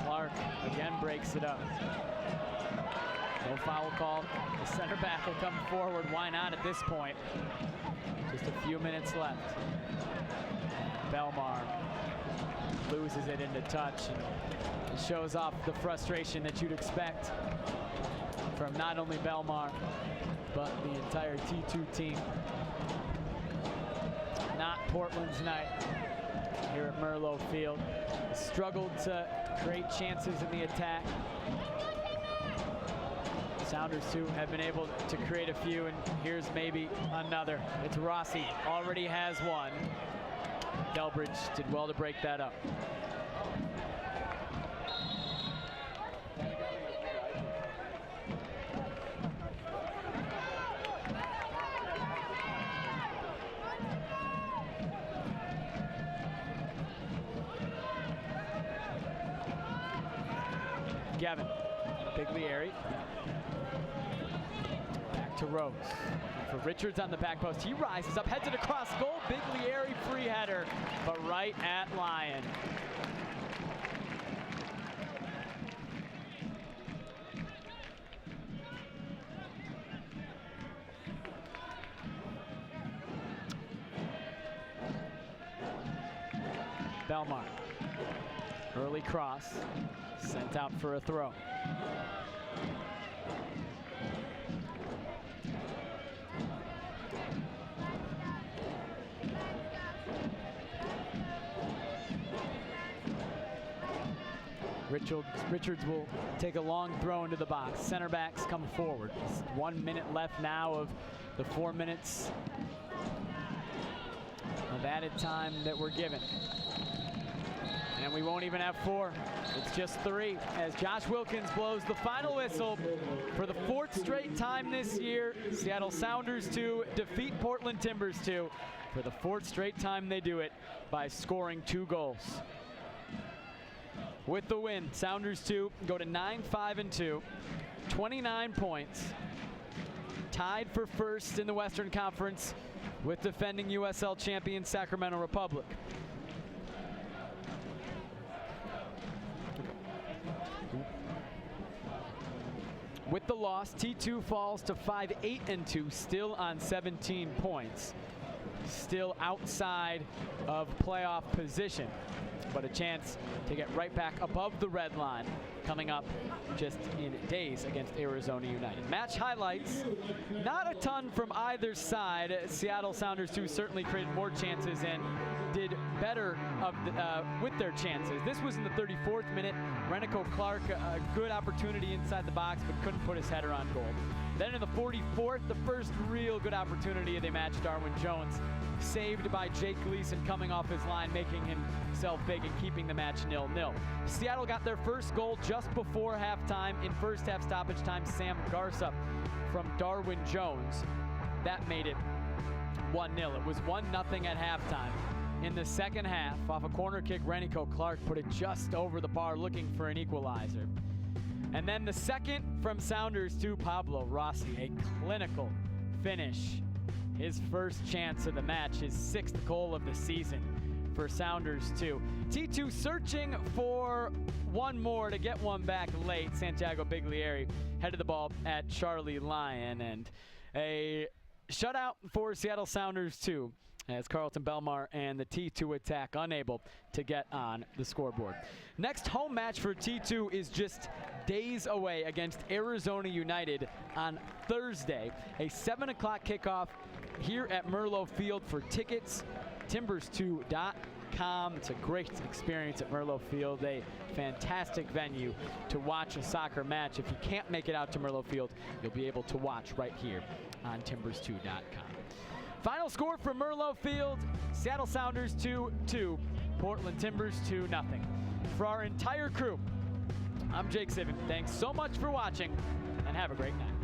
Clark again breaks it up. No foul call. The center back will come forward. Why not at this point? Just a few minutes left. Belmar loses it into touch and shows off the frustration that you'd expect from not only Belmar, but the entire T2 team. Not Portland's night here at Merlo Field. Struggled to create chances in the attack. Sounders too have been able to create a few, and here's maybe another. It's Rossi, already has one. Delbridge did well to break that up. Gavin, Biglieri, back to Rose. For Richards on the back post, he rises up, heads it across goal. Biglieri free header, but right at Lyon. Belmar, early cross, sent out for a throw. Richards will take a long throw into the box. Center backs come forward. 1 minute left now of the 4 minutes of added time that we're given. And we won't even have 4. It's just 3 as Josh Wilkins blows the final whistle for the 4th straight time this year. Seattle Sounders 2 defeat Portland Timbers 2 for the 4th straight time they do it by scoring 2 goals. With the win, Sounders 2 go to 9-5-2, 29 points, tied for first in the Western Conference with defending USL champion Sacramento Republic. With the loss, T2 falls to 5-8-2, still on 17 points. Still outside of playoff position, but a chance to get right back above the red line coming up just in days against Arizona United. Match highlights, not a ton from either side. Seattle Sounders 2 certainly created more chances and did better with their chances. This was in the 34th minute. Renico Clark, a good opportunity inside the box, but couldn't put his header on goal. Then in the 44th, the first real good opportunity of the match, Darwin Jones, saved by Jake Gleason coming off his line, making himself big and keeping the match 0-0. Seattle got their first goal just before halftime. In first half stoppage time, Sam Garza from Darwin Jones. That made it 1-0. It was 1-0 at halftime. In the second half, off a corner kick, Renico Clark put it just over the bar looking for an equalizer. And then the second from Sounders to Pablo Rossi, a clinical finish. His first chance of the match, his 6th goal of the season for Sounders 2. T2 searching for one more to get one back late. Santiago Biglieri headed the ball at Charlie Lyon, and a shutout for Seattle Sounders 2 as Carlton Belmar and the T2 attack unable to get on the scoreboard. Next home match for T2 is just days away against Arizona United on Thursday. A 7 o'clock kickoff here at Merlo Field. For tickets, timbers2.com. It's a great experience at Merlo Field, a fantastic venue to watch a soccer match. If you can't make it out to Merlo Field, you'll be able to watch right here on timbers2.com. Final score from Merlo Field, Seattle Sounders 2-2, Portland Timbers 2-0. For our entire crew, I'm Jake Sivan. Thanks so much for watching, and have a great night.